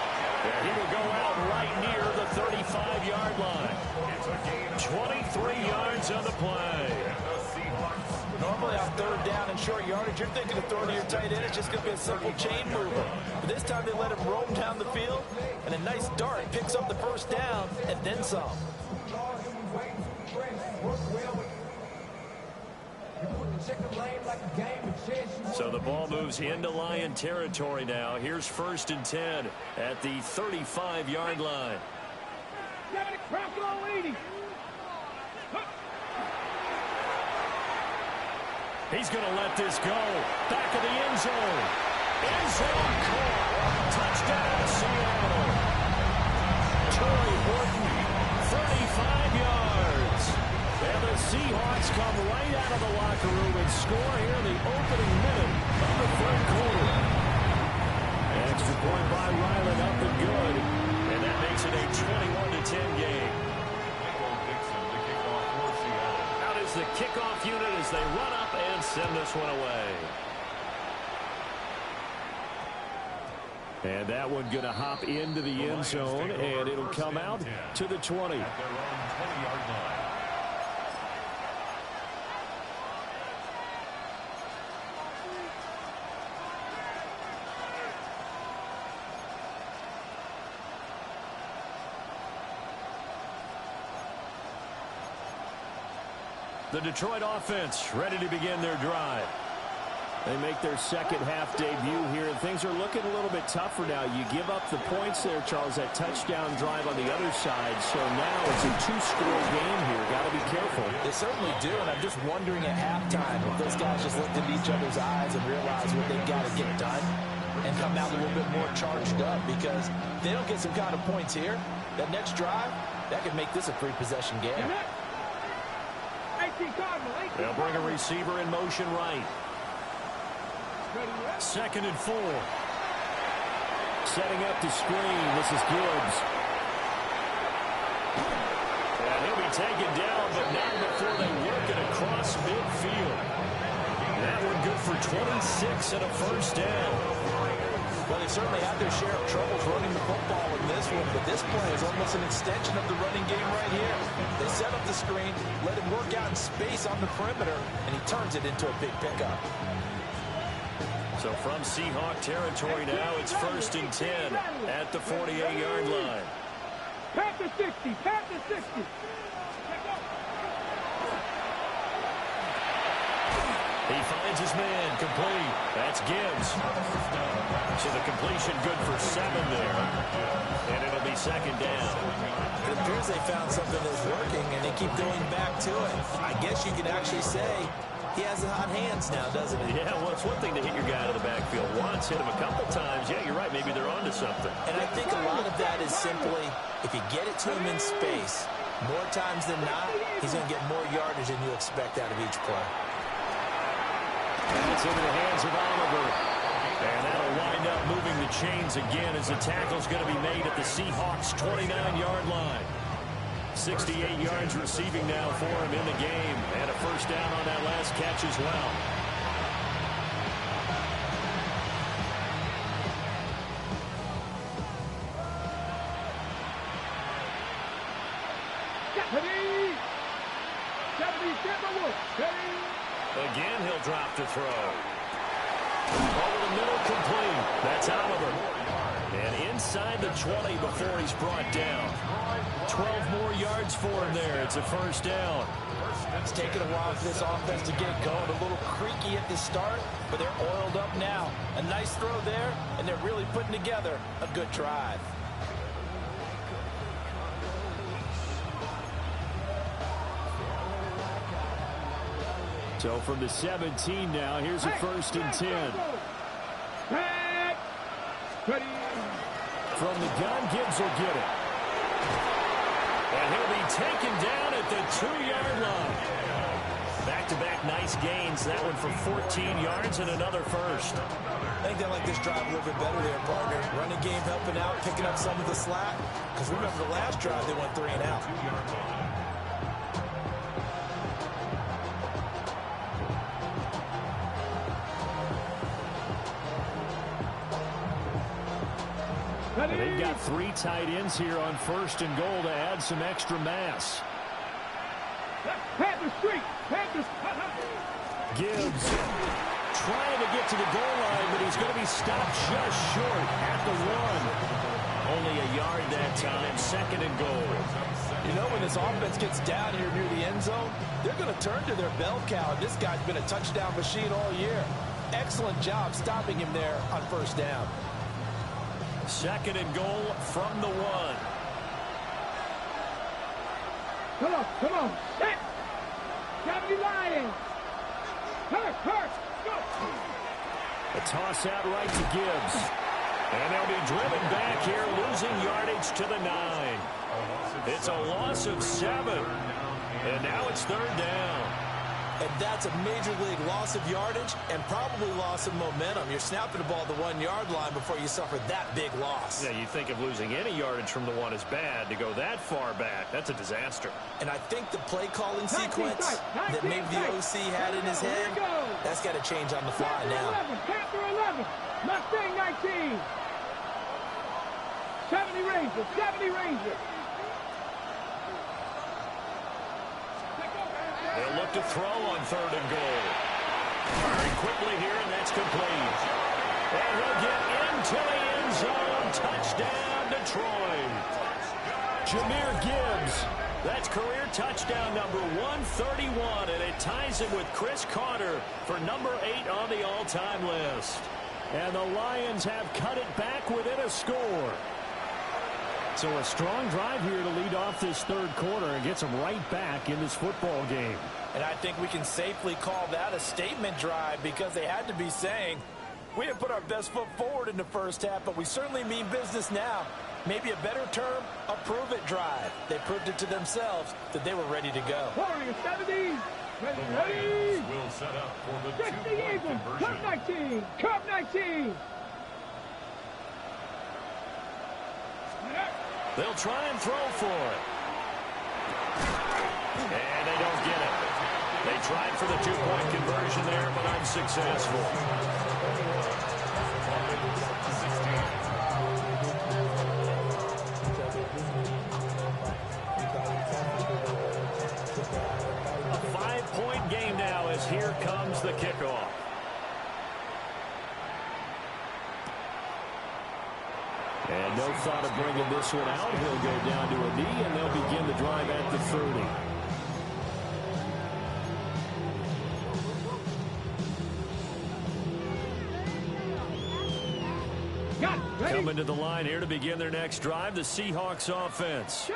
And he will go out right near the 35-yard line. 23 yards on the play.
Normally on 3rd down and short yardage, you're thinking of throwing to your tight end. It's just going to be a simple chain mover. But this time they let him roam down the field, and a nice dart picks up the first down and then some.
So the ball moves into Lion territory now. Here's 1st and 10 at the 35-yard line. He's going to let this go. Back of the end zone. End zone caught. Touchdown, Seattle. Torrey Horton, 35 yards. And the Seahawks come right out of the locker room and score here in the opening minute of the 3rd quarter. Extra point by Ryland, up and good. And that makes it a 21-10 game. Out is the kickoff unit as they run up and send this one away. And that one going to hop into the end zone, and it'll come out to the 20.
At their own 20-yard line.
The Detroit offense ready to begin their drive. They make their second half debut here, and things are looking a little bit tougher now. You give up the points there, Charles, that touchdown drive on the other side. So now it's a 2-score game here. Got to be careful.
They certainly do, and I'm just wondering at halftime if those guys just looked into each other's eyes and realized what they've got to get done and come out a little bit more charged up, because if they don't get some kind of points here, that next drive, that could make this a 3-possession game.
They'll bring a receiver in motion right. 2nd and 4. Setting up the screen. This is Gibbs. And he'll be taken down, but not before they work it across midfield. That one good for 26 and a first down.
Well, they certainly had their share of troubles running the football in this one, but this play is almost an extension of the running game right here. They set up the screen, let him work out in space on the perimeter, and he turns it into a big pickup.
So from Seahawk territory now, it's 1st and 10 at the 48-yard line.
Pat the 60, pat the 60.
He finds his man, complete. That's Gibbs. So the completion good for 7 there. And it'll be 2nd down.
It appears they found something that's working, and they keep going back to it. I guess you could actually say he has the hot hands now, doesn't he?
Yeah, well, it's one thing to hit your guy out of the backfield once, hit him a couple times. Yeah, you're right. Maybe they're onto something.
And I think a lot of that is simply, if you get it to him in space, more times than not, he's going to get more yardage than you expect out of each play.
And it's into the hands of Oliver. And that'll wind up moving the chains again as the tackle's going to be made at the Seahawks' 29-yard line. 68 yards receiving now for him in the game. And a first down on that last catch as well. Again, he'll drop to throw. Over the middle, complete. That's Oliver. And inside the 20 before he's brought down. 12 more yards for him there. It's a first down.
It's taken a while for this offense to get going. A little creaky at the start, but they're oiled up now. A nice throw there, and they're really putting together a good drive.
So from the 17 now, here's a first and 10. From the gun, Gibbs will get it. And he'll be taken down at the 2-yard line. Back-to-back nice gains. That one for 14 yards and another first.
I think they like this drive a little bit better there, partner. Running game helping out, picking up some of the slack. Because remember the last drive, they went 3 and out.
They've got 3 tight ends here on first and goal to add some extra mass. Gibbs trying to get to the goal line, but he's going to be stopped just short at the 1. Only a yard that time, second and goal.
You know, when this offense gets down here near the end zone, they're going to turn to their bell cow. This guy's been a touchdown machine all year. Excellent job stopping him there on first down.
Second and goal from the 1.
Come on. Set. Gotta be lying. Hurt. Go.
A toss out right to Gibbs. And they'll be driven back here, losing yardage to the 9. It's a loss of 7. And now it's third down.
And that's a major league loss of yardage and probably loss of momentum. You're snapping the ball at the 1-yard line before you suffer that big loss.
Yeah, you think of losing any yardage from the 1 is bad. To go that far back, that's a disaster.
And I think the play calling sequence that maybe the OC had in his head, that's got to change on the fly now.
Chapter 11. Mustang 19. 70 Rangers.
They'll look to throw on third and goal. Very quickly here, and that's complete. And he'll get into the end zone. Touchdown, Detroit. Jahmyr Gibbs. That's career touchdown number 131, and it ties him with Chris Carter for number 8 on the all-time list. And the Lions have cut it back within a score. So a strong drive here to lead off this third quarter and gets them right back in this football game.
And I think we can safely call that a statement drive because they had to be saying, we have put our best foot forward in the first half, but we certainly mean business now. Maybe a better term, a prove-it drive. They proved it to themselves that they were ready to go.
70. Ready.
Will set up for the
60
2-point conversion.
Cup 19.
They'll try and throw for it. And they don't get it. They tried for the 2-point conversion there, but unsuccessful. A 5-point game now as here comes the kickoff. And no thought of bringing this one out. He'll go down to a knee, and they'll begin the drive at the 30. Coming to the line here to begin their next drive, the Seahawks offense.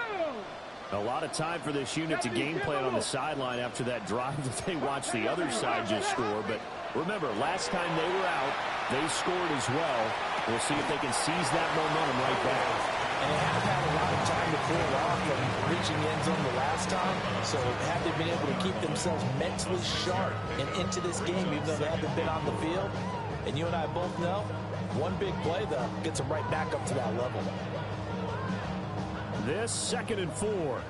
A lot of time for this unit to game plan on the sideline after that drive that they watched the other side just score. But remember, last time they were out, they scored as well. We'll see if they can seize that momentum right back.
And they haven't had a lot of time to cool off from reaching the end zone the last time. So have they been able to keep themselves mentally sharp and into this game, even though they haven't been on the field? And you and I both know, one big play, though, gets them right back up to that level.
This 2nd and 4.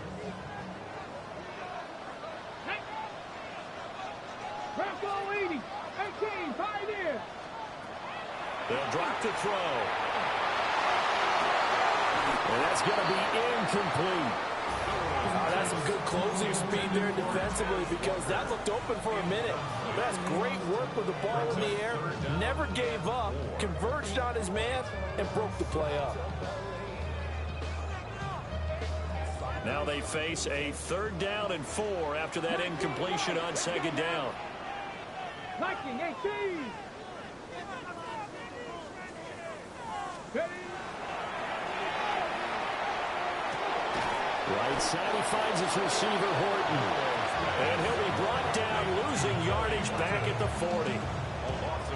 They'll drop the throw. And that's going to be incomplete.
That's some good closing speed there defensively because that looked open for a minute. That's great work with the ball in the air. Never gave up, converged on his man, and broke the play up.
Now they face a 3rd down and 4 after that incompletion on 2nd down.
19-18.
Right side, he finds his receiver, Horton. And he'll be brought down, losing yardage back at the 40.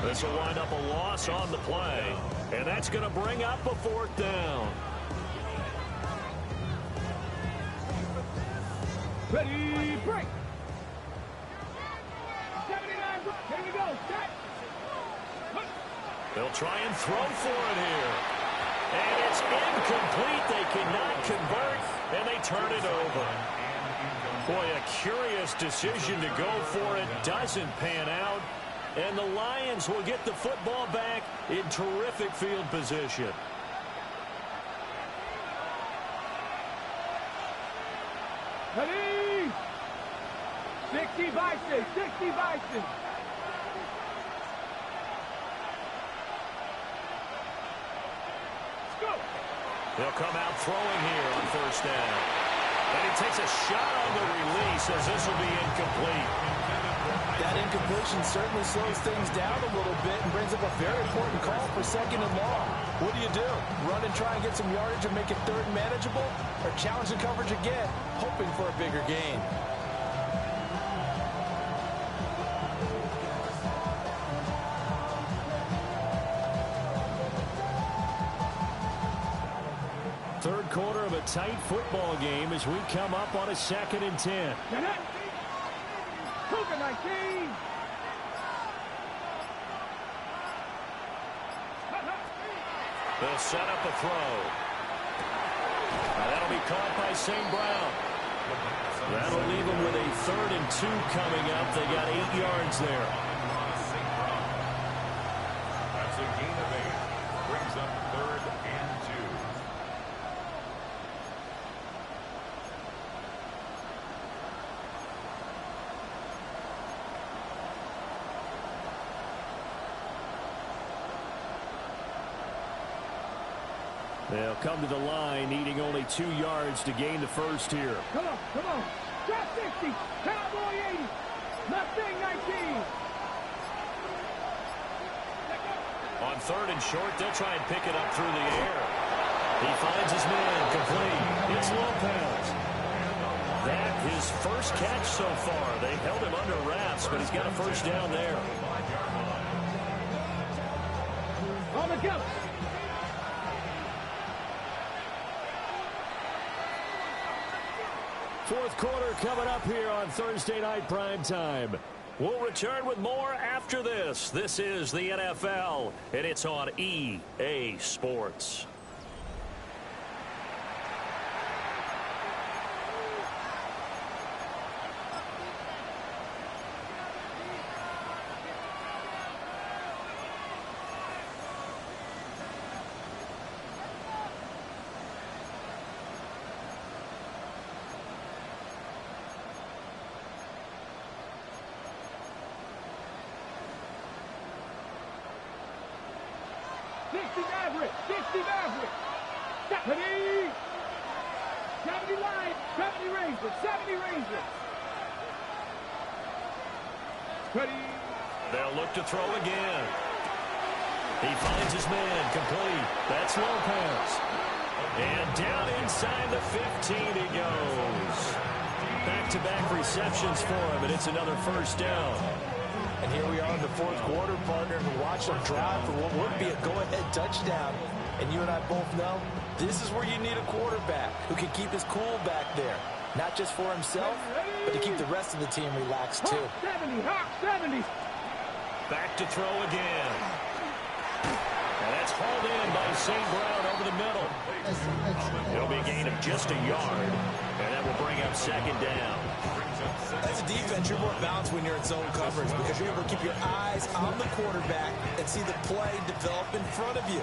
This will wind up a loss on the play. And that's going to bring up a 4th down.
Ready, break. 79, here we go, set.
They'll try and throw for it here. And it's incomplete. They cannot convert, and they turn it over. Boy, a curious decision to go for it. Doesn't pan out. And the Lions will get the football back in terrific field position.
Ready. 60 Bison, 60 Bison.
They'll come out throwing here on 1st down. And he takes a shot on the release as this will be incomplete.
That incompletion certainly slows things down a little bit and brings up a very important call for 2nd and long. What do? Run and try and get some yardage and make it 3rd and manageable? Or challenge the coverage again, hoping for a bigger gain?
Third quarter of a tight football game as we come up on a 2nd and 10.
Cougar 19.
They'll set up a throw. That'll be caught by St. Brown. That'll leave them with a 3rd and 2 coming up. They got 8 yards there.
That's a gain of 8. Brings up 3rd and 2.
They'll come to the line, needing only 2 yards to gain the first here.
Come on, come on. Drop 60. Cowboy 80. Mustang 19.
On 3rd and short, they'll try and pick it up through the air. He finds his man complete. It's Lopez. That his first catch so far. They held him under wraps, but he's got a 1st down there.
On the go.
Fourth quarter coming up here on Thursday Night Prime Time. We'll return with more after this. This is the NFL, and it's on EA Sports.
Maverick, 60 Maverick. 70. 70 Lions, 70 Rangers, 70 Rangers. 20.
They'll look to throw again. He finds his man complete. That's Lopez. And down inside the 15 he goes. Back-to-back receptions for him, and it's another 1st down.
And here we are in the fourth quarter, partner, and watch them drive for what would be a go-ahead touchdown. And you and I both know this is where you need a quarterback who can keep his cool back there. Not just for himself, but to keep the rest of the team relaxed, too.
70, Hawk 70.
Back to throw again. And that's hauled in by St. Brown over the middle. It'll be a gain of just a yard, and that will bring up 2nd down.
As a defense, you're more balanced when you're in zone coverage because you're able to keep your eyes on the quarterback and see the play develop in front of you.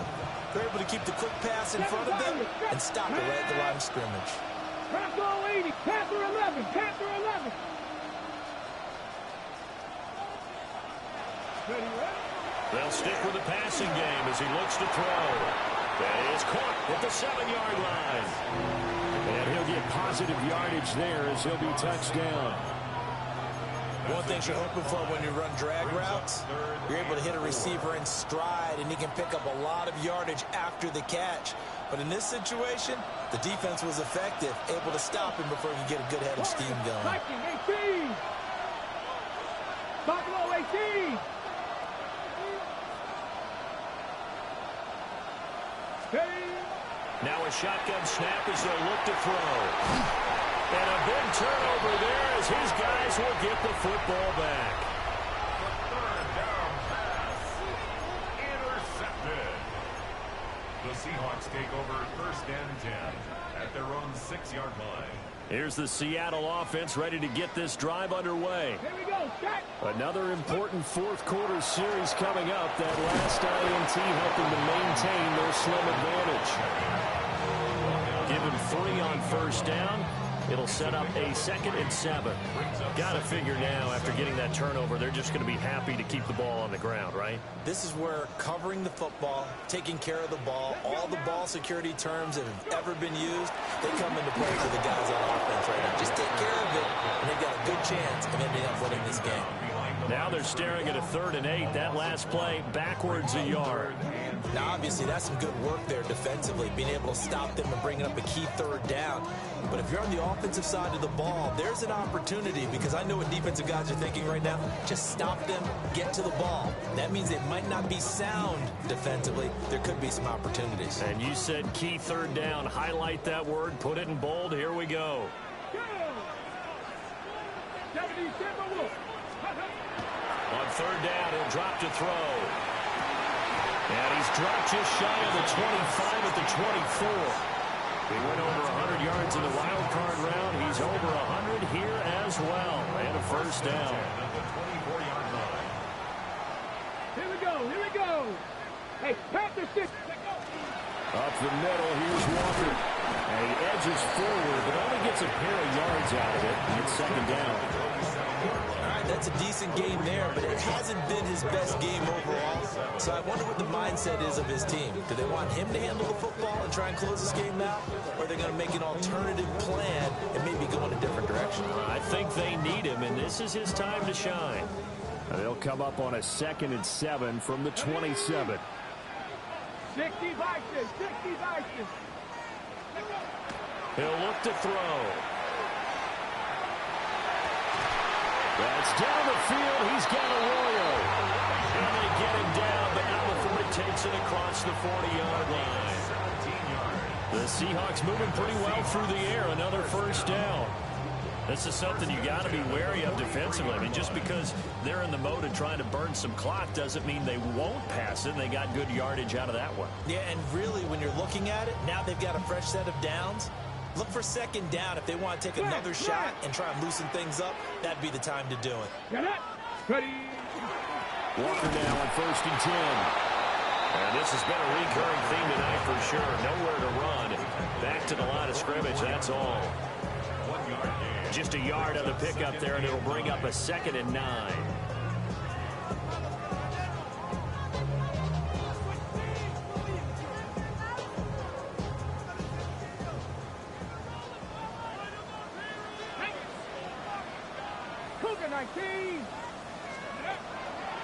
They're able to keep the quick pass in front of them and stop it right at the line of scrimmage.
Panther 80, Panther 11, Panther 11.
They'll stick with the passing game as he looks to throw. That is caught at the 7-yard line. And he'll get positive yardage there as he'll be touched down.
One thing you're hoping for when you run drag routes, you're able to hit a receiver in stride, and he can pick up a lot of yardage after the catch. But in this situation, the defense was effective, able to stop him before he could get a good head of steam going.
Viking 18. Buffalo 18.
Now a shotgun snap as they'll look to throw. And a big turnover there as his guys will get the football back.
Third down pass. Intercepted. The Seahawks take over first and 10 at their own 6-yard line.
Here's the Seattle offense ready to get this drive underway.
Here we go, set.
Another important fourth-quarter series coming up. That last INT helping to maintain their slim advantage. Give him 3 on first down. It'll set up a 2nd and 7. Got to figure now, after getting that turnover, they're just going to be happy to keep the ball on the ground, right?
This is where covering the football, taking care of the ball, all the ball security terms that have ever been used, they come into play for the guys on offense right now. Just take care of it, and they've got a good chance of ending up winning this game.
Now they're staring at a 3rd and 8. That last play, backwards a yard.
Now, obviously, that's some good work there defensively, being able to stop them and bringing up a key 3rd down. But if you're on the offensive side of the ball, there's an opportunity, because I know what defensive guys are thinking right now. Just stop them, get to the ball. That means they might not be sound defensively. There could be some opportunities.
And you said key 3rd down. Highlight that word, put it in bold. Here we go. On 3rd down, he'll drop to throw. And he's dropped just shy of the 25 at the 24. He went over 100 yards in the wild card round. He's over 100 here as well. And a first down.
Here we go, here we go. Hey, Panther 6.
Up the middle, here's Walker. And he edges forward, but only gets a pair of yards out of it. And it's 2nd down.
All right, that's a decent game there, but it hasn't been his best game overall. So I wonder what the mindset is of his team. Do they want him to handle the football and try and close this game out? Or are they going to make an alternative plan and maybe go in a different direction?
I think they need him, and this is his time to shine. They'll come up on a 2nd and 7 from the 27.
60 Vikings, 60 Vikings.
He'll look to throw. That's down the field. He's got Arroyo. And they get him down, but now before he takes it across the 40-yard line. The Seahawks moving pretty well through the air. Another first down. This is something you got to be wary of defensively. I mean, just because they're in the mode of trying to burn some clock doesn't mean they won't pass it. And they got good yardage out of that one.
Yeah, and really, when you're looking at it, now they've got a fresh set of downs. Look for 2nd down. If they want to take another shot and try and loosen things up, that'd be the time to do it.
Get it. Ready.
Walker now on 1st and 10. And this has been a recurring theme tonight for sure. Nowhere to run. Back to the line of scrimmage, that's all. Just a yard on the pickup there, and it'll bring up a 2nd and 9.
Cougar 19.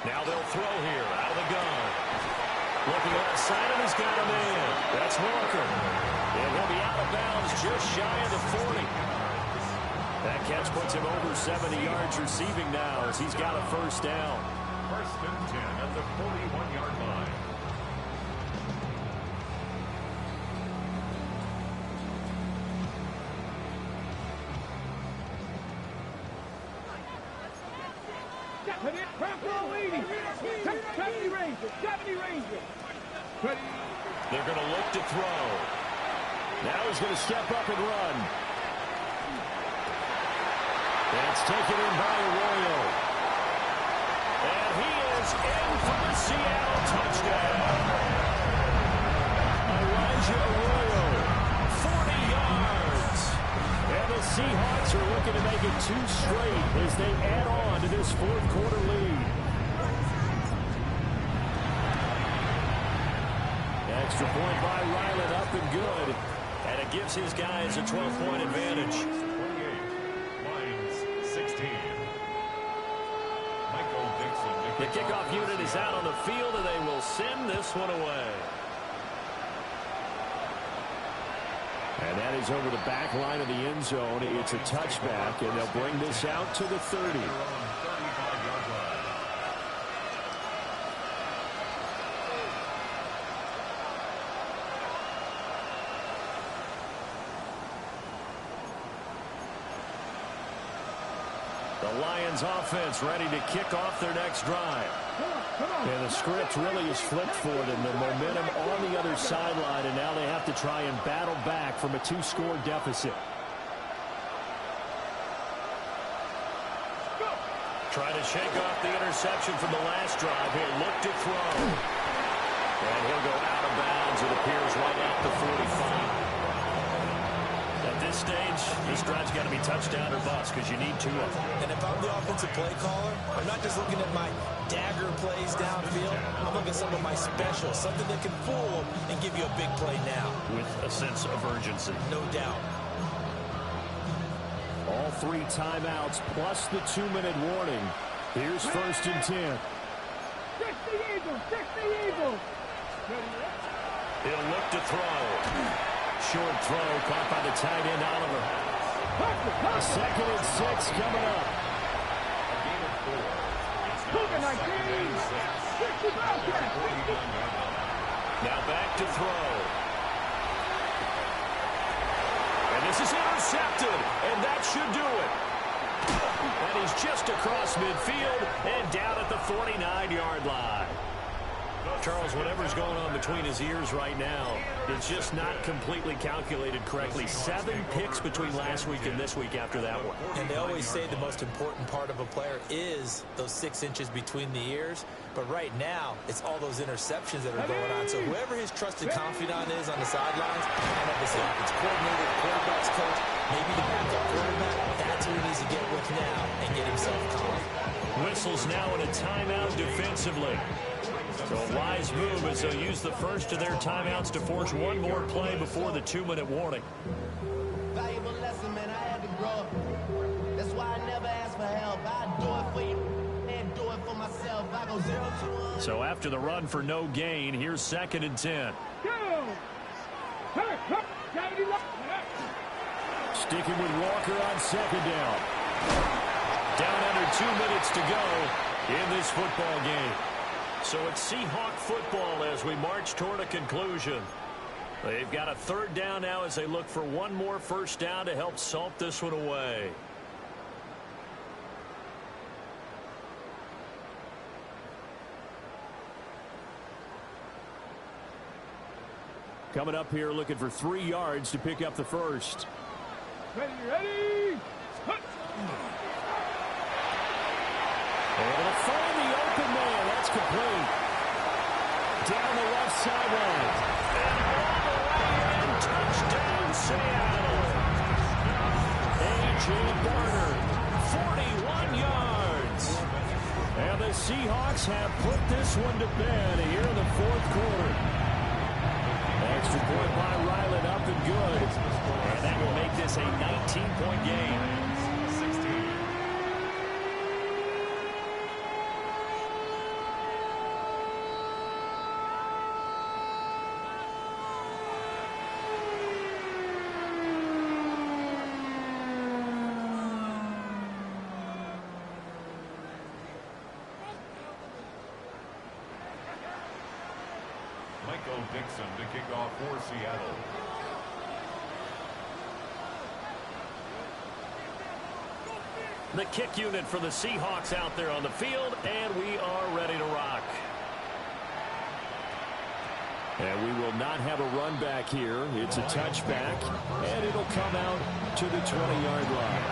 Now they'll throw here out of the gun. Looking left side, and he's got a man. That's Walker. And he'll be out of bounds just shy of the 40. That catch puts him over 70 yards receiving now as he's got a first down.
1st and 10 at the 41-yard line.
Panther 80. 70 Rangers, 70 Rangers. Ready.
They're going to look to throw. Now he's going to step up and run. And It's taken in by Arroyo. And he is in for the Seattle touchdown. Elijah Arroyo, 40 yards. And the Seahawks are looking to make it 2 straight as they add on to this fourth quarter lead. Extra point by Ryland, up and good. And it gives his guys a 12-point advantage.
28, Lions 16. Michael Dixon.
The kickoff unit is out on the field, and they will send this one away. And that is over the back line of the end zone. It's a touchback, and they'll bring this out to the 30. The Lions offense ready to kick off their next drive. And the script really is flipped for them. The momentum on the other sideline, and now they have to try and battle back from a 2-score deficit. Trying to shake off the interception from the last drive. He'll look to throw. And he'll go out of bounds. It appears right at the 45. At this stage, this drive's got to be touchdown or bust because you need 2 of them.
And if I'm the offensive play caller, I'm not just looking at my dagger plays downfield. I'm looking at some of my specials, something that can fool them and give you a big play now.
With a sense of urgency.
No doubt.
All 3 timeouts plus the 2-minute warning. Here's 1st and 10.
60 Eagles, 60 Eagles.
He'll look to throw. Short throw caught by the tight end, Oliver. 2nd and 6 coming up. Now back to throw. And this is intercepted, and that should do it. And he's just across midfield and down at the 49-yard line. Charles, whatever's going on between his ears right now, it's just not completely calculated correctly. 7 picks between last week and this week after that one.
And they always say the most important part of a player is those 6 inches between the ears. But right now, it's all those interceptions that are going on. So whoever his trusted confidant is on the sidelines, and if it's the offensive coordinator, the quarterback's coach, maybe the backup quarterback, that's who he needs to get with now and get himself calm.
Whistles now in a timeout defensively. So a wise move as they'll use the first of their timeouts to force one more play before the 2-minute warning.
Valuable lesson, man. I had to grow up. That's why I never ask for help. I do it for you and do it for myself. I go 0-2.
So after the run for no gain, here's 2nd and 10. Sticking with Walker on 2nd down. Down under 2 minutes to go in this football game. So it's Seahawk football as we march toward a conclusion. They've got a 3rd down now as they look for one more 1st down to help salt this one away. Coming up here looking for 3 yards to pick up the first.
Ready.
Able to find the open man. That's complete. Down the left sideline. And all the way in. Touchdown, Seattle. A.J. Barner, 41 yards. And the Seahawks have put this one to bed here in the 4th quarter. Extra point by Ryland, up and good. And that will make this a 19-point game.
Michael Dixon to kick off for Seattle.
The kick unit for the Seahawks out there on the field, and we are ready to rock. And we will not have a run back here. It's a touchback, and it'll come out to the 20-yard line.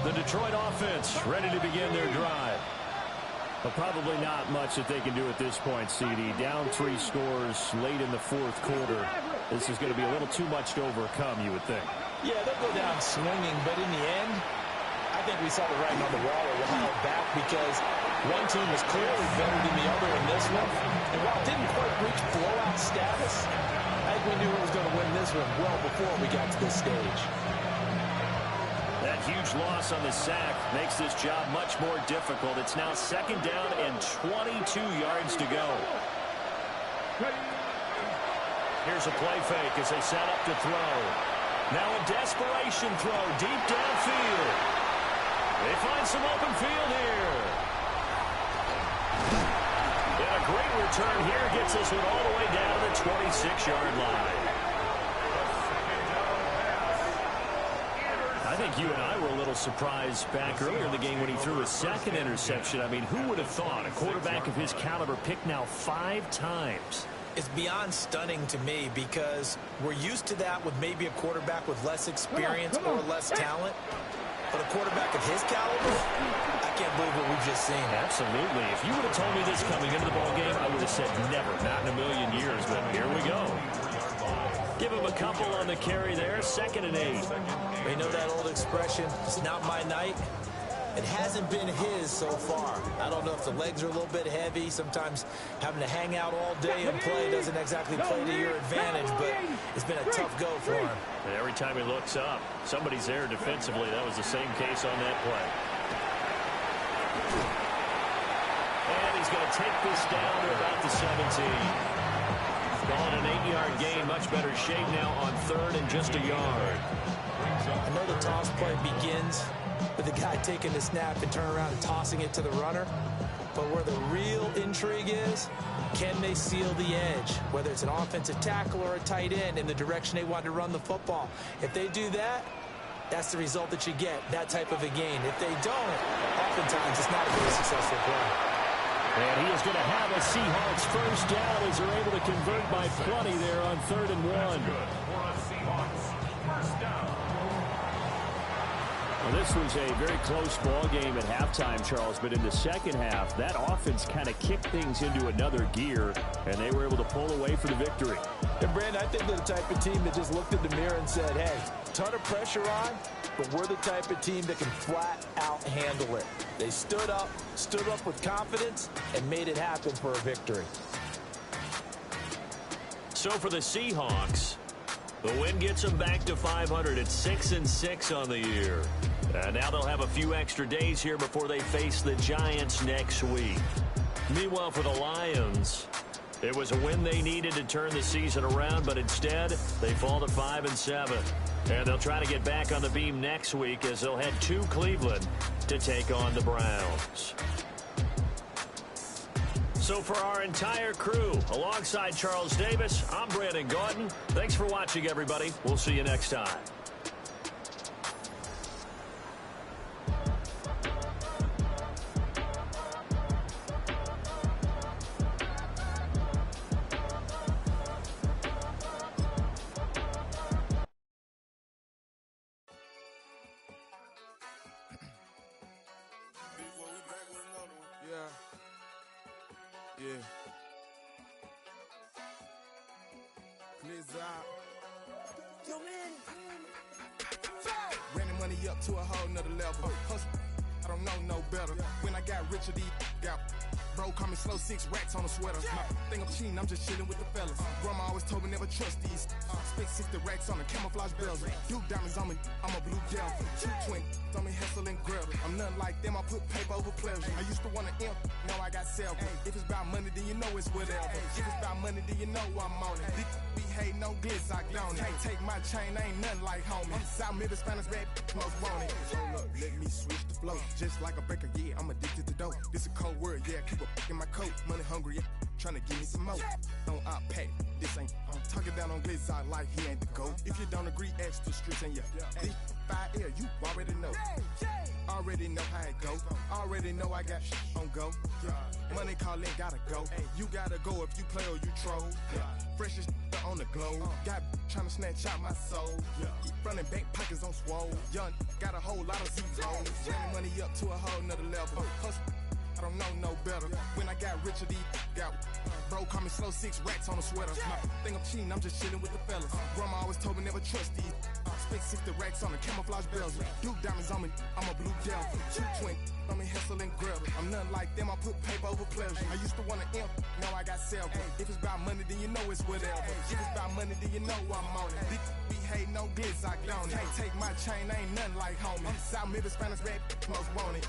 The Detroit offense ready to begin their drive. But probably not much that they can do at this point, CD. Down 3 scores late in the fourth quarter. This is going to be a little too much to overcome, you would think.
Yeah, they'll go down swinging, but in the end, I think we saw the writing on the wall a while back because one team was clearly better than the other in this one. And while it didn't quite reach blowout status, I think we knew who was going to win this one well before we got to this stage.
That huge loss on the sack makes this job much more difficult. It's now 2nd down and 22 yards to go. Here's a play fake as they set up to throw. Now a desperation throw deep downfield. They find some open field here. And a great return here gets this one all the way down to the 26-yard line. I think you and I were a little surprised back earlier in the game when he threw his 2nd interception. I mean, who would have thought a quarterback of his caliber picked now 5 times?
It's beyond stunning to me because we're used to that with maybe a quarterback with less experience or less talent. But a quarterback of his caliber, I can't believe what we've just seen.
Absolutely. If you would have told me this coming into the ballgame, I would have said never, not in a million years. But here we go. Give him a couple on the carry there. 2nd and 8.
You know that old expression, it's not my night? It hasn't been his so far. I don't know if the legs are a little bit heavy. Sometimes having to hang out all day and play doesn't exactly play to your advantage, but it's been a tough go for him.
And every time he looks up, somebody's there defensively. That was the same case on that play. And he's going to take this down to about the 17. Call it an 8-yard gain. Much better shape now on 3rd and just a yard.
I know the toss play begins with the guy taking the snap and turn around and tossing it to the runner. But where the real intrigue is, can they seal the edge? Whether it's an offensive tackle or a tight end in the direction they want to run the football. If they do that, that's the result that you get, that type of a gain. If they don't, oftentimes it's not a very successful play.
And he is going to have a Seahawks 1st down as they're able to convert by plenty there on 3rd and 1. Well, this was a very close ball game at halftime, Charles, but in the 2nd half, that offense kind of kicked things into another gear, and they were able to pull away for the victory.
And, Brandon, I think they're the type of team that just looked in the mirror and said, hey, ton of pressure on, but we're the type of team that can flat out handle it. They stood up with confidence, and made it happen for a victory.
So for the Seahawks, the win gets them back to 500 at 6-6 on the year. And now they'll have a few extra days here before they face the Giants next week. Meanwhile, for the Lions, it was a win they needed to turn the season around, but instead they fall to 5-7. And they'll try to get back on the beam next week as they'll head to Cleveland to take on the Browns. So for our entire crew, alongside Charles Davis, I'm Brandon Gordon. Thanks for watching, everybody. We'll see you next time.
Yeah. Please out. Yo, man. Ran the money up to a whole nother level. Hustle, I don't know no better. When I got richer, these got bro, call me slow, 6 racks on a sweater. My thing I'm cheating, I'm just chilling with the fellas. Grandma always told me never trust these. Spent 60 racks on a camouflage bells. Duke diamonds on me, I'm a blue gel. 220 on me, hustle and grub. I'm nothing like them, I put paper over pleasure. I used to want to imp, now I got self. If it's about money, then you know it's whatever. If it's about money, then you know I'm on it. We hate no glitz, I don't. Can't take my chain, ain't nothing like homie. South Middle Spanish bad, most want it. Hold up, let me switch the flow. Just like a baker, yeah, I'm addicted to dope. This a cold word, yeah, keep a in my coat. Money hungry, yeah, tryna give me some more. Don't I pack, this ain't. I'm talking down on glitz, I like he ain't the GOAT. If you don't agree, ask the streets and yeah. This 5L, you already know. Already know how it go. Already know I got on go. Money calling, gotta go. You gotta go if you play or you troll. Freshest on the globe. Got trying to snatch out my soul. Running bank pockets on swole. Young, got a whole lot of zeros. Running money up to a whole nother level. I don't know no better. When I got richer, got bro call me slow 6 racks on a sweater. My think I'm cheating, I'm just chilling with the fellas. Grandma always told me never trust these. Spent 60 racks on the camouflage bells. Duke diamonds on me, I'm a blue devil. 220 on me, hustle and grab. I'm nothing like them, I put paper over pleasure. I used to want to imp, now I got self. If it's about money, then you know it's whatever. If it's about money, then you know I'm on it. This be hate, no glitz, I don't. Can't take my chain, ain't nothing like homie. South Memphis, Spanish rap, most want it.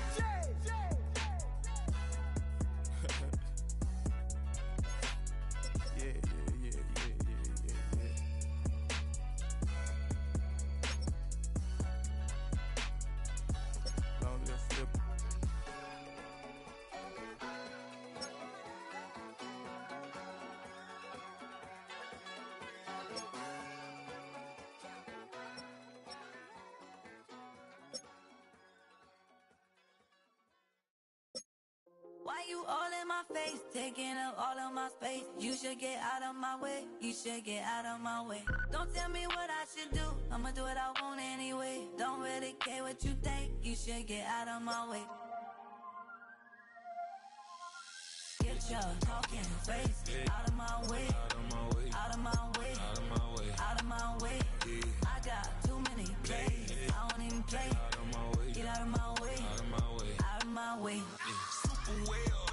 Why you all in my face, taking up all of my space? You should get out of my way, you should get out of my way. Don't tell me what I should do, I'ma do what I want anyway. Don't really care what you think, you should get out of my way. Get your talking face out of my way, out of my way, out of my way, out of my way, out of my way. I got too many plays, I don't even play. Get out of my way, out of my way, out of my way.
Super well.